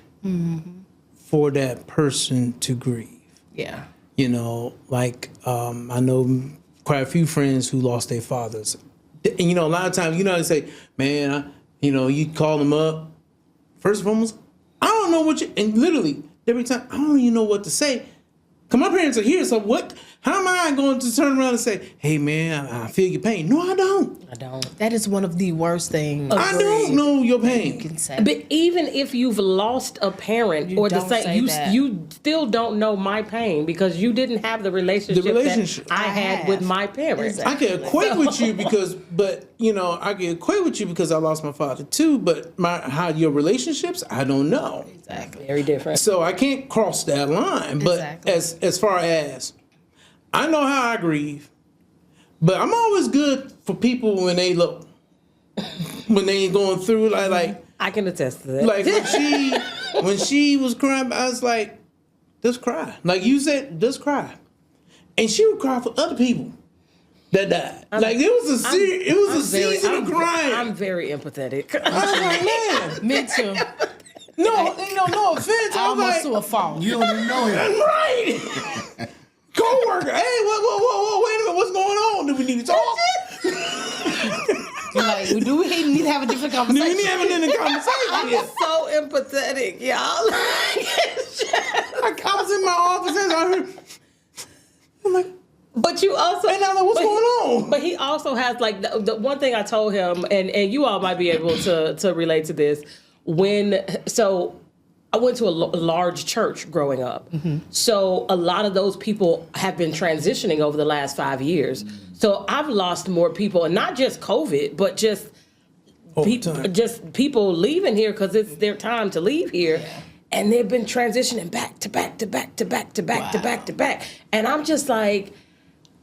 for that person to grieve. yeah. You know, like I know quite a few friends who lost their fathers. And, you know, a lot of times, you know, they say, man, you call them up. First and foremost, I don't know what and literally every time, I don't even know what to say. Because my parents are here, so how am I going to turn around and say, hey, man, I feel your pain? No, I don't. That is one of the worst things. I don't know your pain. You can say. But even if you've lost a parent, You or the don't same, say that. you still don't know my pain because you didn't have the relationship, that I had with my parents. Exactly. I can equate with you I can equate with you because I lost my father too, but how your relationships, I don't know. Exactly. Very different. So I can't cross that line. But Exactly. as far as I know how I grieve, but I'm always good for people when they look, when they going through like I can attest to that. like when she was crying, I was like, just cry. Like you said, just cry. And she would cry for other people that died. It was a season of crying. I'm very empathetic. I was like, man. Me too. No offense. I was Almost like, to a fault. You don't even know him. right. Co-worker, hey, whoa, wait a minute, what's going on? Do we need to talk? You're like, do we need to have a different Do conversation? we need to have another conversation? I'm so empathetic, y'all. I was in my office and I heard, I'm like, But you also, and I'm like, what's going on? But he also has like the one thing I told him, and you all might be able to relate to this. I went to a large church growing up. So a lot of those people have been transitioning over the last 5 years. So I've lost more people, and not just COVID, but just people leaving here because it's their time to leave here. Yeah. And they've been transitioning back to back to back to back to back to back to back. And I'm just like,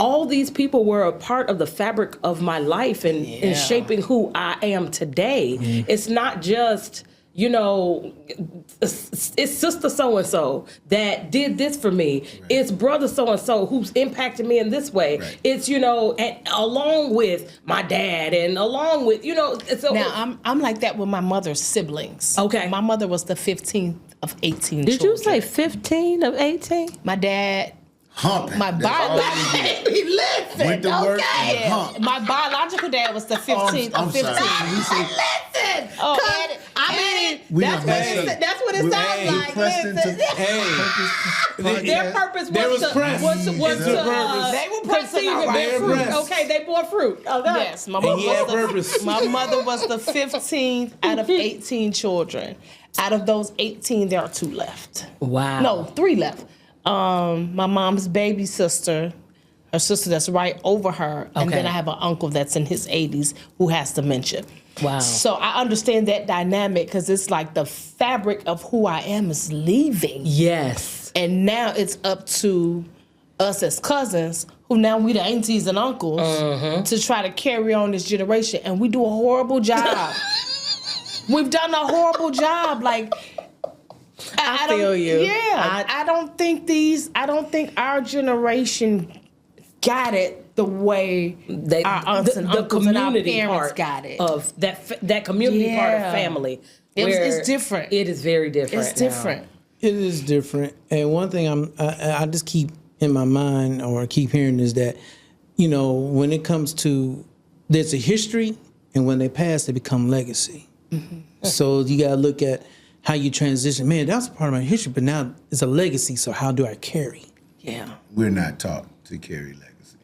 all these people were a part of the fabric of my life and shaping who I am today. It's not just, it's sister so-and-so that did this for me. Right. It's brother so-and-so who's impacted me in this way. Right. It's, and along with my dad and along with, So now, I'm like that with my mother's siblings. Okay. My mother was the 15th of 18 Did children. you say 15 of 18? My dad... Humping. My biological went to work and hump. My biological dad was the 15th of 15. Listen. Oh, that's what it sounds like. Their purpose was to they were pressing our fruit. Okay, they bore fruit. Okay. Yes, my mother was the 15th out of 18 children. Out of those 18, there are 2 left. Wow. No, 3 left. My mom's baby sister, her sister that's right over her, and then I have an uncle that's in his 80s who has dementia. Wow. So I understand that dynamic because it's like the fabric of who I am is leaving. Yes. And now it's up to us as cousins, who now we the aunties and uncles, to try to carry on this generation. And we do a horrible job. We've done a horrible job. Like, I feel you. Yeah. I don't think our generation got it the way our aunts and uncles and our parents got it. Of that community part of family. It's different. It is very different. It's different. It is different. And one thing I just keep in my mind or keep hearing is that, when it comes to there's a history, and when they pass, they become legacy. So you got to look at how you transition. Man, that was part of my history, but now it's a legacy. So how do I carry? Yeah. We're not taught to carry legacy.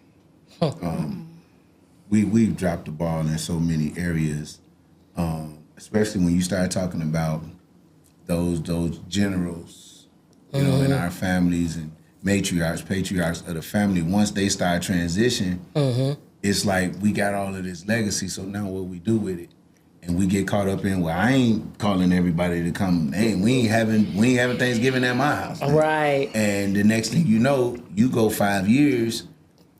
We've dropped the ball in so many areas, especially when you start talking about those generals, you know, in our families and matriarchs, patriarchs of the family. Once they start transition, it's like we got all of this legacy. So now what we do with it? And we get caught up in, well, I ain't calling everybody to come. Hey, we ain't having Thanksgiving at my house. Right. And the next thing you know, you go 5 years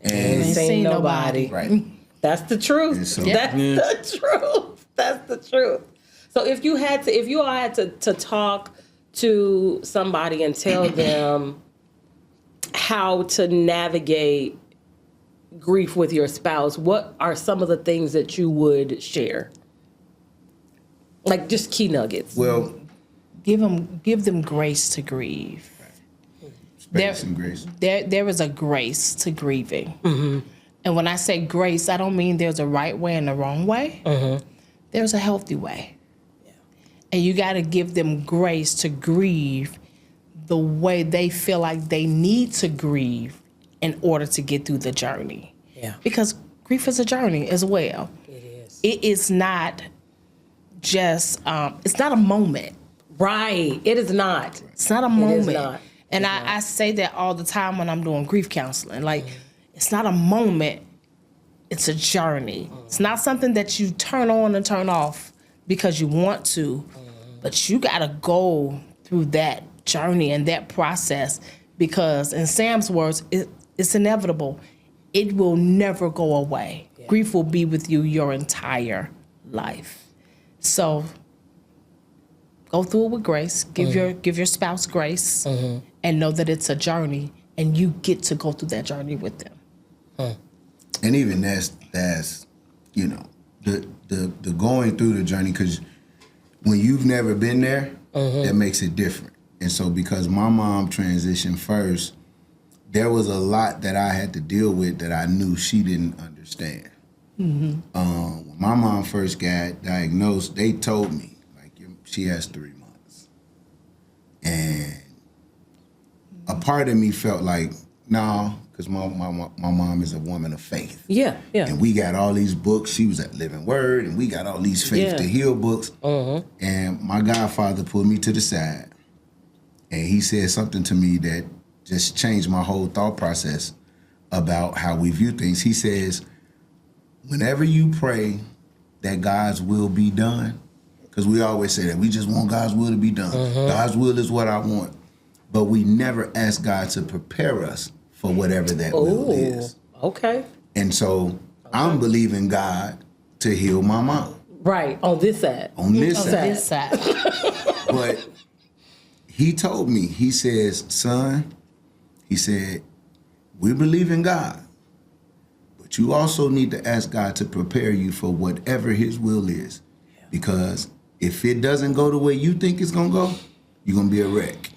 and ain't seen nobody. Right. That's the truth. So, That's the truth. That's the truth. So if you all had to talk to somebody and tell them how to navigate grief with your spouse, what are some of the things that you would share? Like just key nuggets. Well, give them grace to grieve. Space and grace. There is a grace to grieving. And when I say grace, I don't mean there's a right way and a wrong way. There's a healthy way. And you got to give them grace to grieve the way they feel like they need to grieve in order to get through the journey. Yeah. Because grief is a journey as well. It is. It is not just, it's not a moment. Right. It is not. It's not a moment. It is not. And I say that all the time when I'm doing grief counseling. Like, it's not a moment, it's a journey. It's not something that you turn on and turn off because you want to, but you gotta go through that journey and that process because, in Sam's words, it's inevitable. It will never go away. Yeah. Grief will be with you your entire life. So go through it with grace. Give your spouse grace, and know that it's a journey, and you get to go through that journey with them. And even that's you know the going through the journey, because when you've never been there, that makes it different. And so because my mom transitioned first, there was a lot that I had to deal with that I knew she didn't understand. When my mom first got diagnosed, they told me, like, she has 3 months. And a part of me felt like, no, because my mom is a woman of faith. Yeah, yeah. And we got all these books. She was at Living Word, and we got all these Faith to Heal books. And my godfather pulled me to the side, and he said something to me that just changed my whole thought process about how we view things. He says, whenever you pray that God's will be done, because we always say that, we just want God's will to be done. God's will is what I want. But we never ask God to prepare us for whatever that will is. Okay. And so I'm believing God to heal my mom. Right, on this side. On this On side. this side. But he told me, he says, son, he said, we believe in God, but you also need to ask God to prepare you for whatever his will is. Because if it doesn't go the way you think it's going to go, you're going to be a wreck.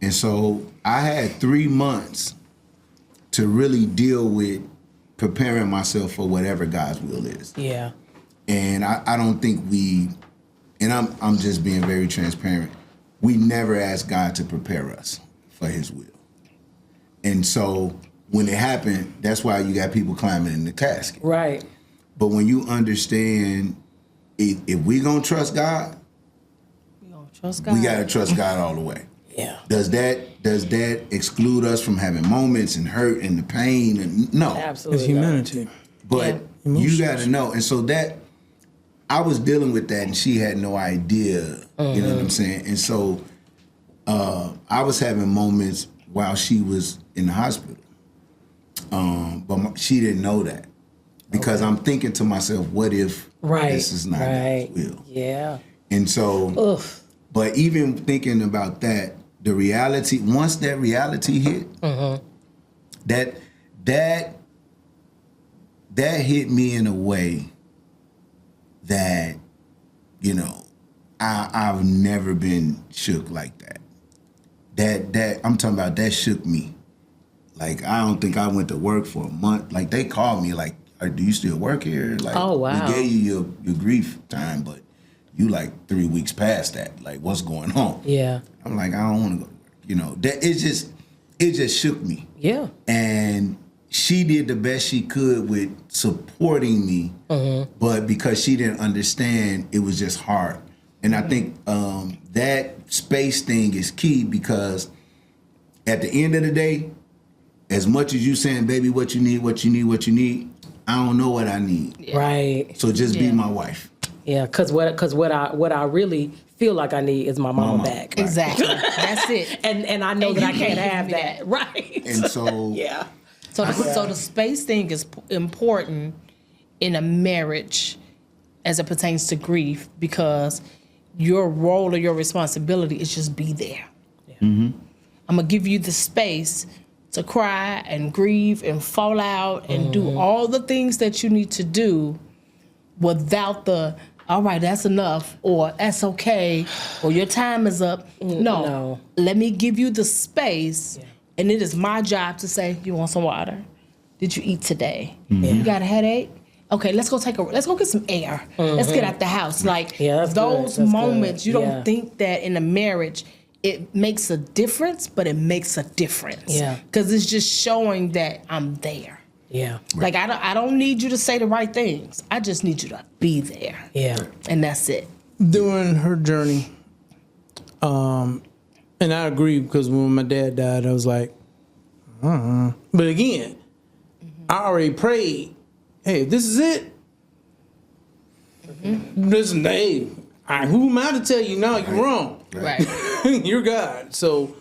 And so I had 3 months to really deal with preparing myself for whatever God's will is. Yeah. And I don't think and I'm just being very transparent, we never asked God to prepare us for his will. And so when it happened, that's why you got people climbing in the casket. Right. But when you understand, if we gonna trust God, We gotta trust God all the way. Yeah. Does that exclude us from having moments and hurt and the pain? And no, Absolutely. It's humanity. but you gotta know. And so that I was dealing with that, and she had no idea. You know what I'm saying? And so I was having moments while she was in the hospital, but she didn't know that, because I'm thinking to myself, what if this is not God's will? Yeah. And so, but even thinking about that, the reality, once that reality hit, that hit me in a way that, you know, I've never been shook like that. That I'm talking about, that shook me. Like, I don't think I went to work for a month. Like, they called me like, do you still work here? Like, oh, wow. We gave you your grief time, but you like 3 weeks past that. Like, what's going on? Yeah. I'm like, I don't want to go. You know, that it just shook me. Yeah. And she did the best she could with supporting me, but because she didn't understand, it was just hard. And I think that space thing is key, because at the end of the day, as much as you saying, baby, what you need, I don't know what I need. Yeah. Right. So just be my wife. Yeah, because what I really feel like I need is my mama back. Exactly. That's it. And I know that I can't have that. Right. And so yeah. So the space thing is important in a marriage as it pertains to grief, because your role or your responsibility is just be there. Yeah. I'm gonna give you the space to cry and grieve and fall out and do all the things that you need to do without the, all right, that's enough, or that's okay, or your time is up. No. Let me give you the space, and it is my job to say, you want some water? Did you eat today? You got a headache? Okay, let's go get some air. Let's get out the house. Like those moments, you don't think that in a marriage it makes a difference, but it makes a difference. Yeah. Because it's just showing that I'm there. Yeah. Like I don't need you to say the right things. I just need you to be there. Yeah. And that's it. During her journey, and I agree, because when my dad died, I was like, But again, I already prayed, hey, if this is it, listen, hey, who am I to tell you no, you're wrong. Right. You're God. So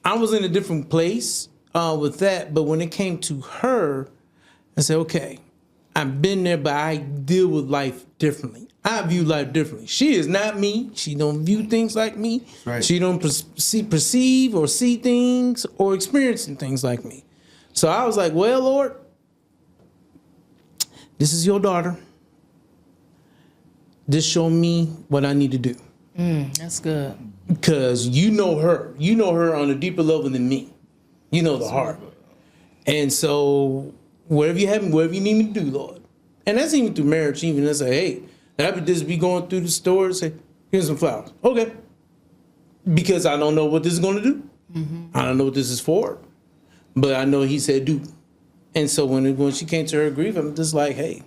I was in a different place with that. But when it came to her, I said, okay, I've been there, but I deal with life differently. I view life differently. She is not me. She don't view things like me. Right. She don't perceive or see things or experiencing things like me. So I was like, well, Lord, this is your daughter. Just show me what I need to do. That's good. Because you know her. You know her on a deeper level than me. You know the heart. And so whatever you need me to do, Lord. And that's even through marriage. Even I say, hey, I would just be going through the store and say, here's some flowers. Okay. Because I don't know what this is going to do. I don't know what this is for. But I know he said do. And so when she came to her grief, I'm just like, hey.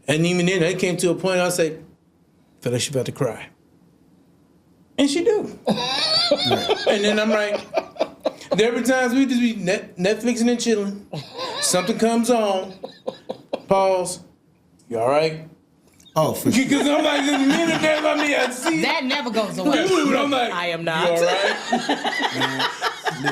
And even then, it came to a point I say, I feel like she's about to cry. And she do. And then I'm like, there were times we just be Netflixing and chilling. Something comes on. Pause. You all right? Oh, for sure. Because I'm like, the minute that I mean, I see That never goes away. I'm like, I am not. You all right?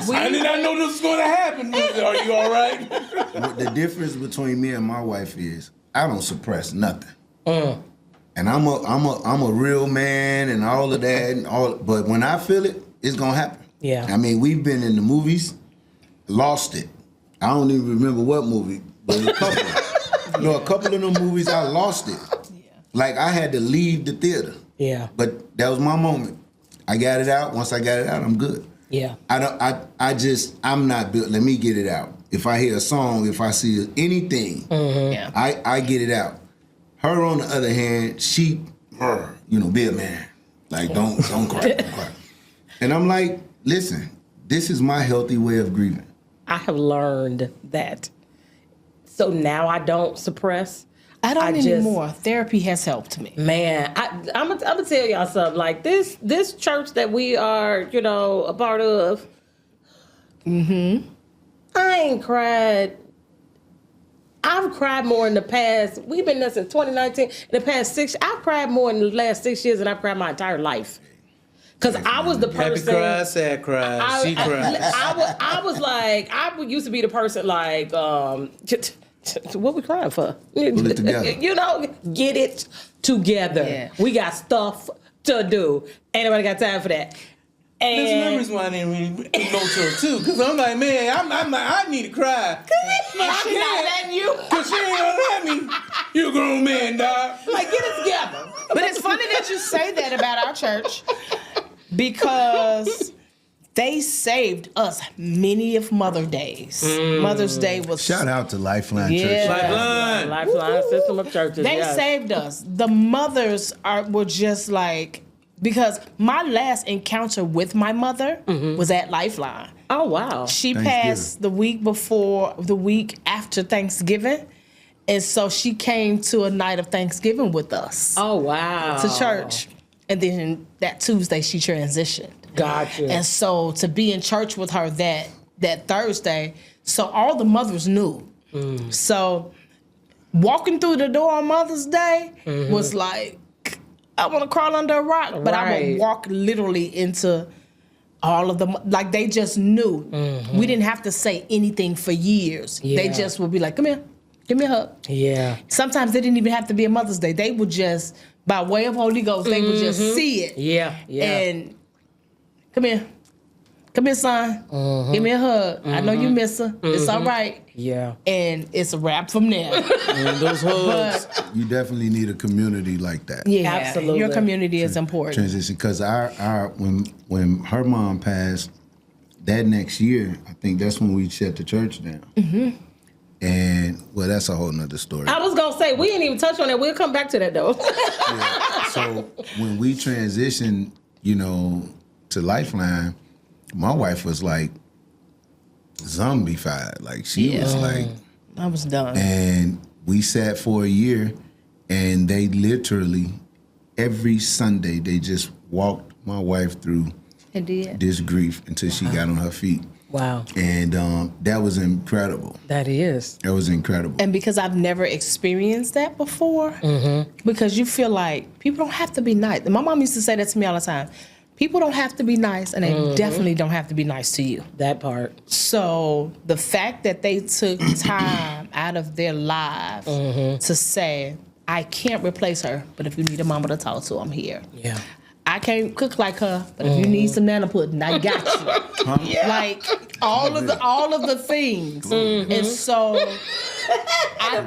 I did not know this was going to happen. Are you all right? What the difference between me and my wife is, I don't suppress nothing. And I'm a real man and all of that and all. But when I feel it, it's gonna happen. Yeah. I mean, we've been in the movies, lost it. I don't even remember what movie, but a couple. A couple of them movies, I lost it. Yeah. Like I had to leave the theater. Yeah. But that was my moment. I got it out. Once I got it out, I'm good. Yeah. I'm not built. Let me get it out. If I hear a song, if I see anything, I get it out. Her, on the other hand, be a man. Like, don't cry, don't cry. And I'm like, listen, this is my healthy way of grieving. I have learned that. So now I don't suppress. I don't anymore. Therapy has helped me. Man, I'm gonna tell y'all something. Like this church that we are, a part of. I ain't cried. I've cried more in the past. We've been there since 2019. In the past I've cried more in the last 6 years than I've cried my entire life. Because I was the person. Happy cry, sad cry. She cried. I was like, I used to be the person like, what we crying for? Put it together. Get it together. Yeah. We got stuff to do. Ain't nobody got time for that. There's another reason why I didn't really go to her too, because I'm like, man, I need to cry. She's not letting you. Because she ain't gonna let me. You a grown man, dog. Like, get it together. But it's funny that you say that about our church, because they saved us many of Mother's Days. Mother's Day was... Shout out to Lifeline Church. Lifeline system of churches. They saved us. The mothers were just like... Because my last encounter with my mother was at Lifeline. Oh, wow. She passed the week after Thanksgiving. And so she came to a night of Thanksgiving with us. Oh, wow. To church. And then that Tuesday she transitioned. Gotcha. And so to be in church with her that Thursday, so all the mothers knew. So walking through the door on Mother's Day was like, I want to crawl under a rock, but I would walk literally into all of them. Like, they just knew. We didn't have to say anything for years. Yeah. They just would be like, come here, give me a hug. Yeah. Sometimes they didn't even have to be a Mother's Day. They would just, by way of Holy Ghost, they would just see it. Yeah, yeah. And come here, son. Give me a hug. I know you miss her. It's all right. Yeah. And it's a wrap from there. And those hugs. You definitely need a community like that. Yeah, absolutely. Your community is important. Transition, because when her mom passed, that next year, I think that's when we shut the church down. And well, that's a whole nother story. I was gonna say we didn't even touch on that. We'll come back to that though. So when we transitioned, to Lifeline, my wife was like zombified. Like she was like, I was done. And we sat for a year, and they literally every Sunday they just walked my wife through this grief until she got on her feet. Wow. And that was incredible. That is. That was incredible. And because I've never experienced that before, because you feel like people don't have to be nice. My mom used to say that to me all the time. People don't have to be nice, and they definitely don't have to be nice to you. That part. So the fact that they took time out of their lives to say, I can't replace her, but if you need a mama to talk to, I'm here. Yeah. I can't cook like her, but if you need some nana pudding, I got you. Like all of the things. And so I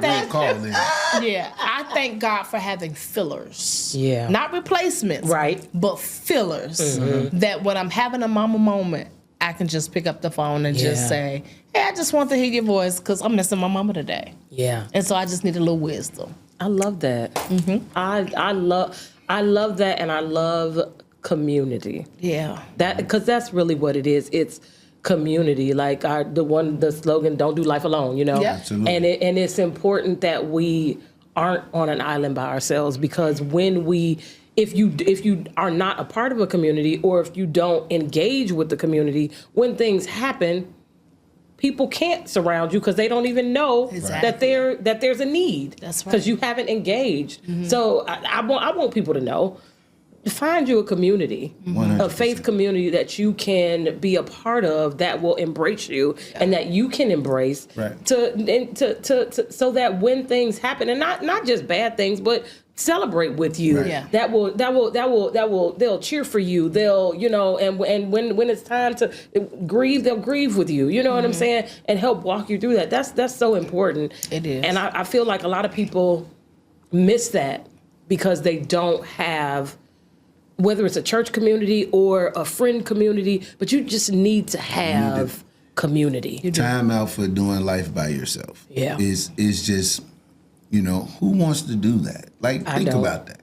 thank God for having fillers. Yeah. Not replacements. Right. But fillers. That when I'm having a mama moment, I can just pick up the phone and just say, hey, I just want to hear your voice because I'm missing my mama today. Yeah. And so I just need a little wisdom. I love that. I love that, and I love community. Yeah. Because that's really what it is. It's community. Like the slogan, "Don't do life alone." Yeah. Absolutely. And it's important that we aren't on an island by ourselves, because if you are not a part of a community, or if you don't engage with the community, when things happen, people can't surround you because they don't even know that there's a need. That's right. Because you haven't engaged. So I want people to know. Find you a community, 100%. A faith community that you can be a part of, that will embrace you and that you can embrace, to so that when things happen, and not just bad things, but celebrate with you. Right. They'll cheer for you. They'll, and when it's time to grieve, they'll grieve with you. You know what I'm saying? And help walk you through that. That's so important. It is. And I feel like a lot of people miss that because they don't have, whether it's a church community or a friend community, but you just need to have community. Time out for doing life by yourself. Yeah. Is just, who wants to do that? Like, think about that.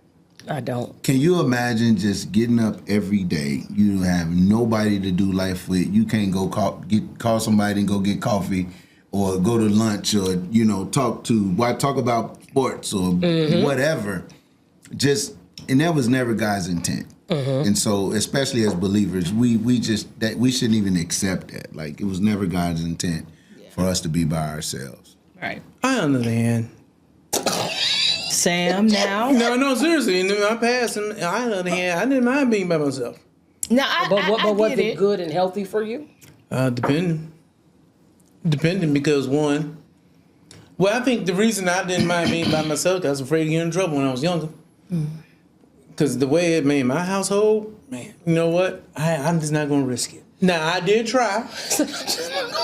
I don't. Can you imagine just getting up every day? You have nobody to do life with. You can't go call somebody and go get coffee, or go to lunch, or talk about sports or whatever. And that was never God's intent. And so, especially as believers, we shouldn't even accept that. Like, it was never God's intent for us to be by ourselves. Right. On the other hand, Sam, now. No, seriously. In my past, on the other hand, I didn't mind being by myself. But was it good and healthy for you? Depending, because I think the reason I didn't mind being by myself, I was afraid to get in trouble when I was younger. Because the way it made my household, man, you know what? I'm just not going to risk it. Now, I did try.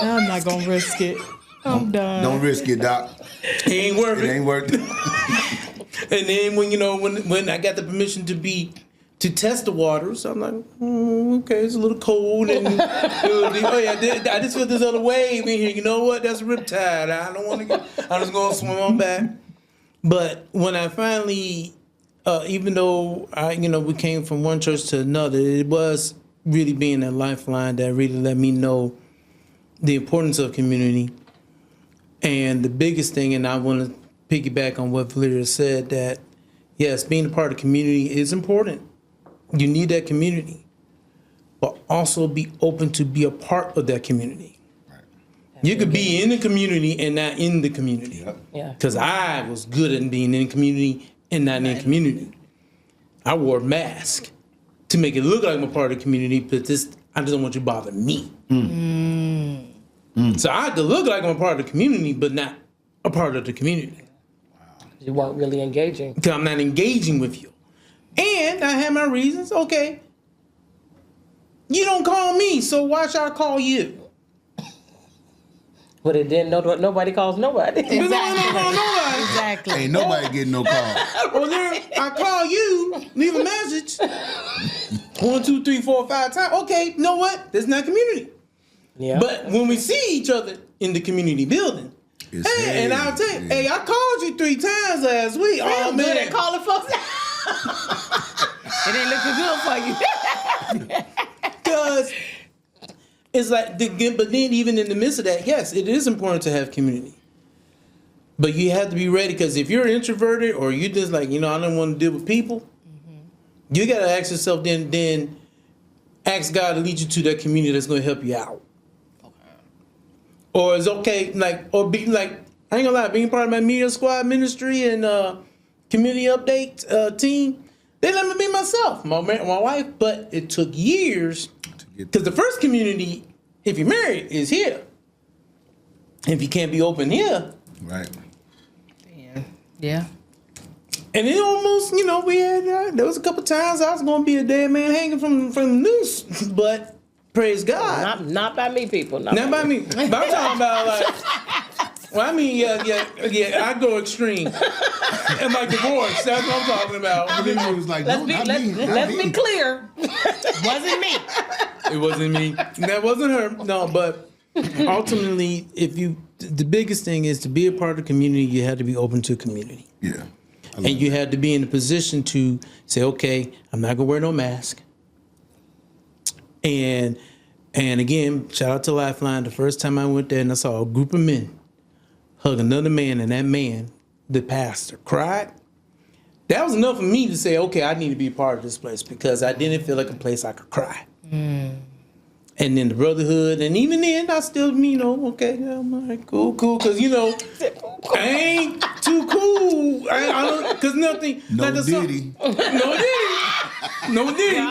I'm not going to risk it. I'm done. Don't risk it, Doc. It ain't worth it. It ain't worth it. And then when I got the permission to be to test the waters. I'm like, okay, it's a little cold, and I just feel this other wave in here. You know what? That's a riptide. I don't want to get. I'm just gonna swim on back. But when I finally, even though we came from one church to another, it was really being a lifeline that really let me know the importance of community. And the biggest thing, and I want to piggyback on what Valeria said, that yes, being a part of the community is important. You need that community, but also be open to be a part of that community. Right. You could be in the community and not in the community. Yep. Yeah. Because I was good at being in the community and not in the community. I wore a mask to make it look like I'm a part of the community, but I just don't want you to bother me. So I had to look like I'm a part of the community, but not a part of the community. Wow. You weren't really engaging. Because I'm not engaging with you. And I had my reasons. Okay, you don't call me, so why should I call you? But it didn't. Nobody calls nobody. Exactly. Ain't nobody getting no call. Well, then I call you, leave a message. 1, 2, 3, 4, 5 times. Okay, you know what? That's not community. Yeah. But when we see each other in the community building, and I'll tell you, hey, I called you 3 times last week. Oh man, they calling folks. It ain't looking good for you. Because it's like, but then even in the midst of that, yes, it is important to have community. But you have to be ready, because if you're introverted or you just like, I don't want to deal with people, you got to ask yourself then ask God to lead you to that community that's going to help you out. Or it's okay, or be like, I ain't gonna lie, being part of my media squad ministry and community update team, they let me be myself, my wife. But it took years, because the first community, if you're married, is here. If you can't be open here, right? Yeah. And it almost, we had there was a couple times I was gonna be a dead man hanging from the noose, but. Praise God. Not by me, people. Not by me. But I'm talking about I go extreme. And like divorce, that's what I'm talking about. It was like, let's be clear. Wasn't me. It wasn't me. That wasn't her. No, but ultimately, the biggest thing is to be a part of the community, you have to be open to community. Yeah. And you have to be in a position to say, okay, I'm not gonna wear no mask. And again, shout out to Lifeline. The first time I went there and I saw a group of men hug another man, and that man, the pastor, cried. That was enough for me to say, okay, I need to be a part of this place, because I didn't feel like a place I could cry. And then the brotherhood, and even then, I still, okay, yeah, I'm all right, cool, because, I ain't too cool. I don't, because nothing. No Diddy. No Diddy.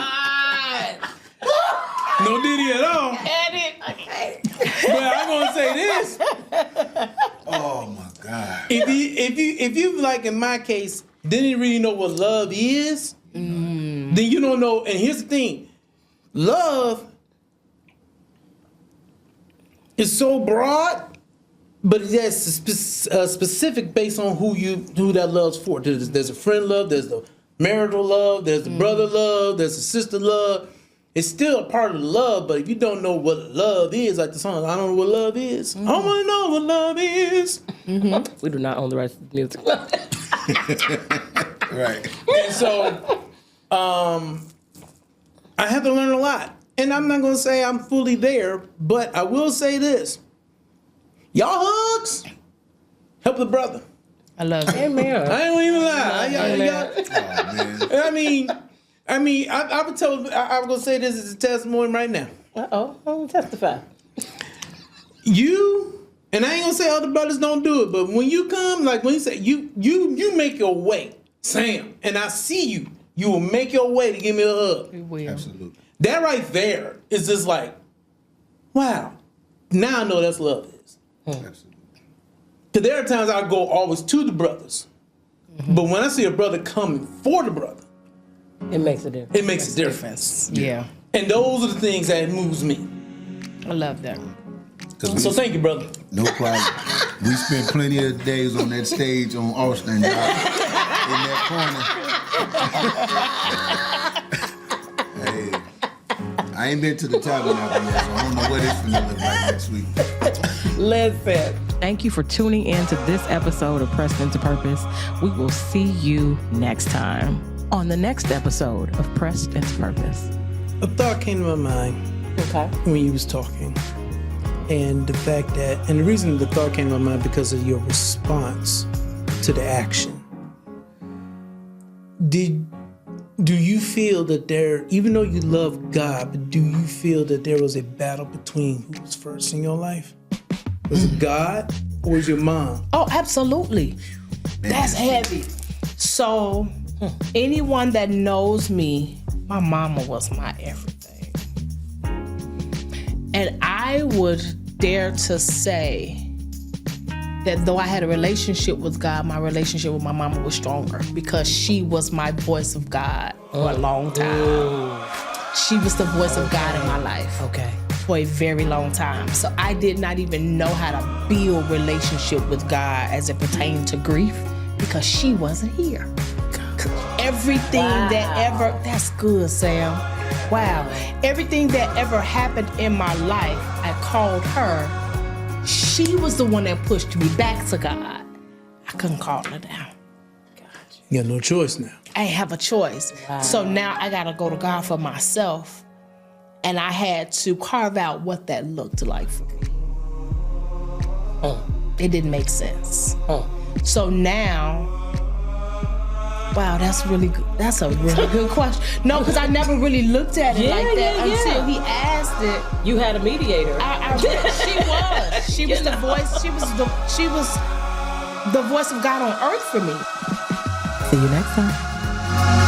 No Diddy at all. Okay. But I'm gonna say this. Oh my God. If you like in my case, didn't really know what love is, then you don't know. And here's the thing, love is so broad, but it's specific based on who that love's for. There's a friend love, there's the marital love, there's the brother love, there's the sister love. It's still a part of the love, but if you don't know what love is, like the song, I don't know what love is. I want to know what love is. We do not own the rights to the music. Right. And so, I had to learn a lot. And I'm not going to say I'm fully there, but I will say this. Y'all hugs, help the brother. I love it. Amen. I ain't even lie. Oh, man. I would tell. I'm gonna say this as a testimony right now. I'll testify. You and I ain't gonna say other brothers don't do it, but when you come, like when you say you make your way, Sam, and I see you, you will make your way to give me a hug. We will. Absolutely. That right there is just like, wow. Now I know that's love is. Absolutely. Because there are times I go always to the brothers, but when I see a brother coming for the brother. It makes a difference. It makes a difference. Yeah. And those are the things that moves me. I love that. So thank you, brother. No problem. We spent plenty of days on that stage on Austin, in that corner. I ain't been to the tabernacle yet, so I don't know what it's gonna look like next week. Listen. Thank you for tuning in to this episode of Pressed Into Purpose. We will see you next time on the next episode of Pressed Into Purpose. A thought came to my mind when you was talking. And the fact that, and the reason the thought came to my mind because of your response to the action. Do you feel that there, even though you love God, but do you feel that there was a battle between who was first in your life? Was it God or was your mom? Oh, absolutely. That's heavy. So, anyone that knows me, my mama was my everything. And I would dare to say that though I had a relationship with God, my relationship with my mama was stronger because she was my voice of God for a long time. She was the voice of God in my life. For a very long time. So I did not even know how to build relationship with God as it pertained to grief because she wasn't here. Everything that's good, Sam. Wow. Everything that ever happened in my life, I called her. She was the one that pushed me back to God. I couldn't call her down. You got no choice now. I have a choice. Wow. So now I gotta go to God for myself. And I had to carve out what that looked like for me. It didn't make sense. So now, wow, that's really good. That's a really good question. No, because I never really looked at it like that until he asked it. You had a mediator. She was the voice. She was the voice of God on earth for me. See you next time.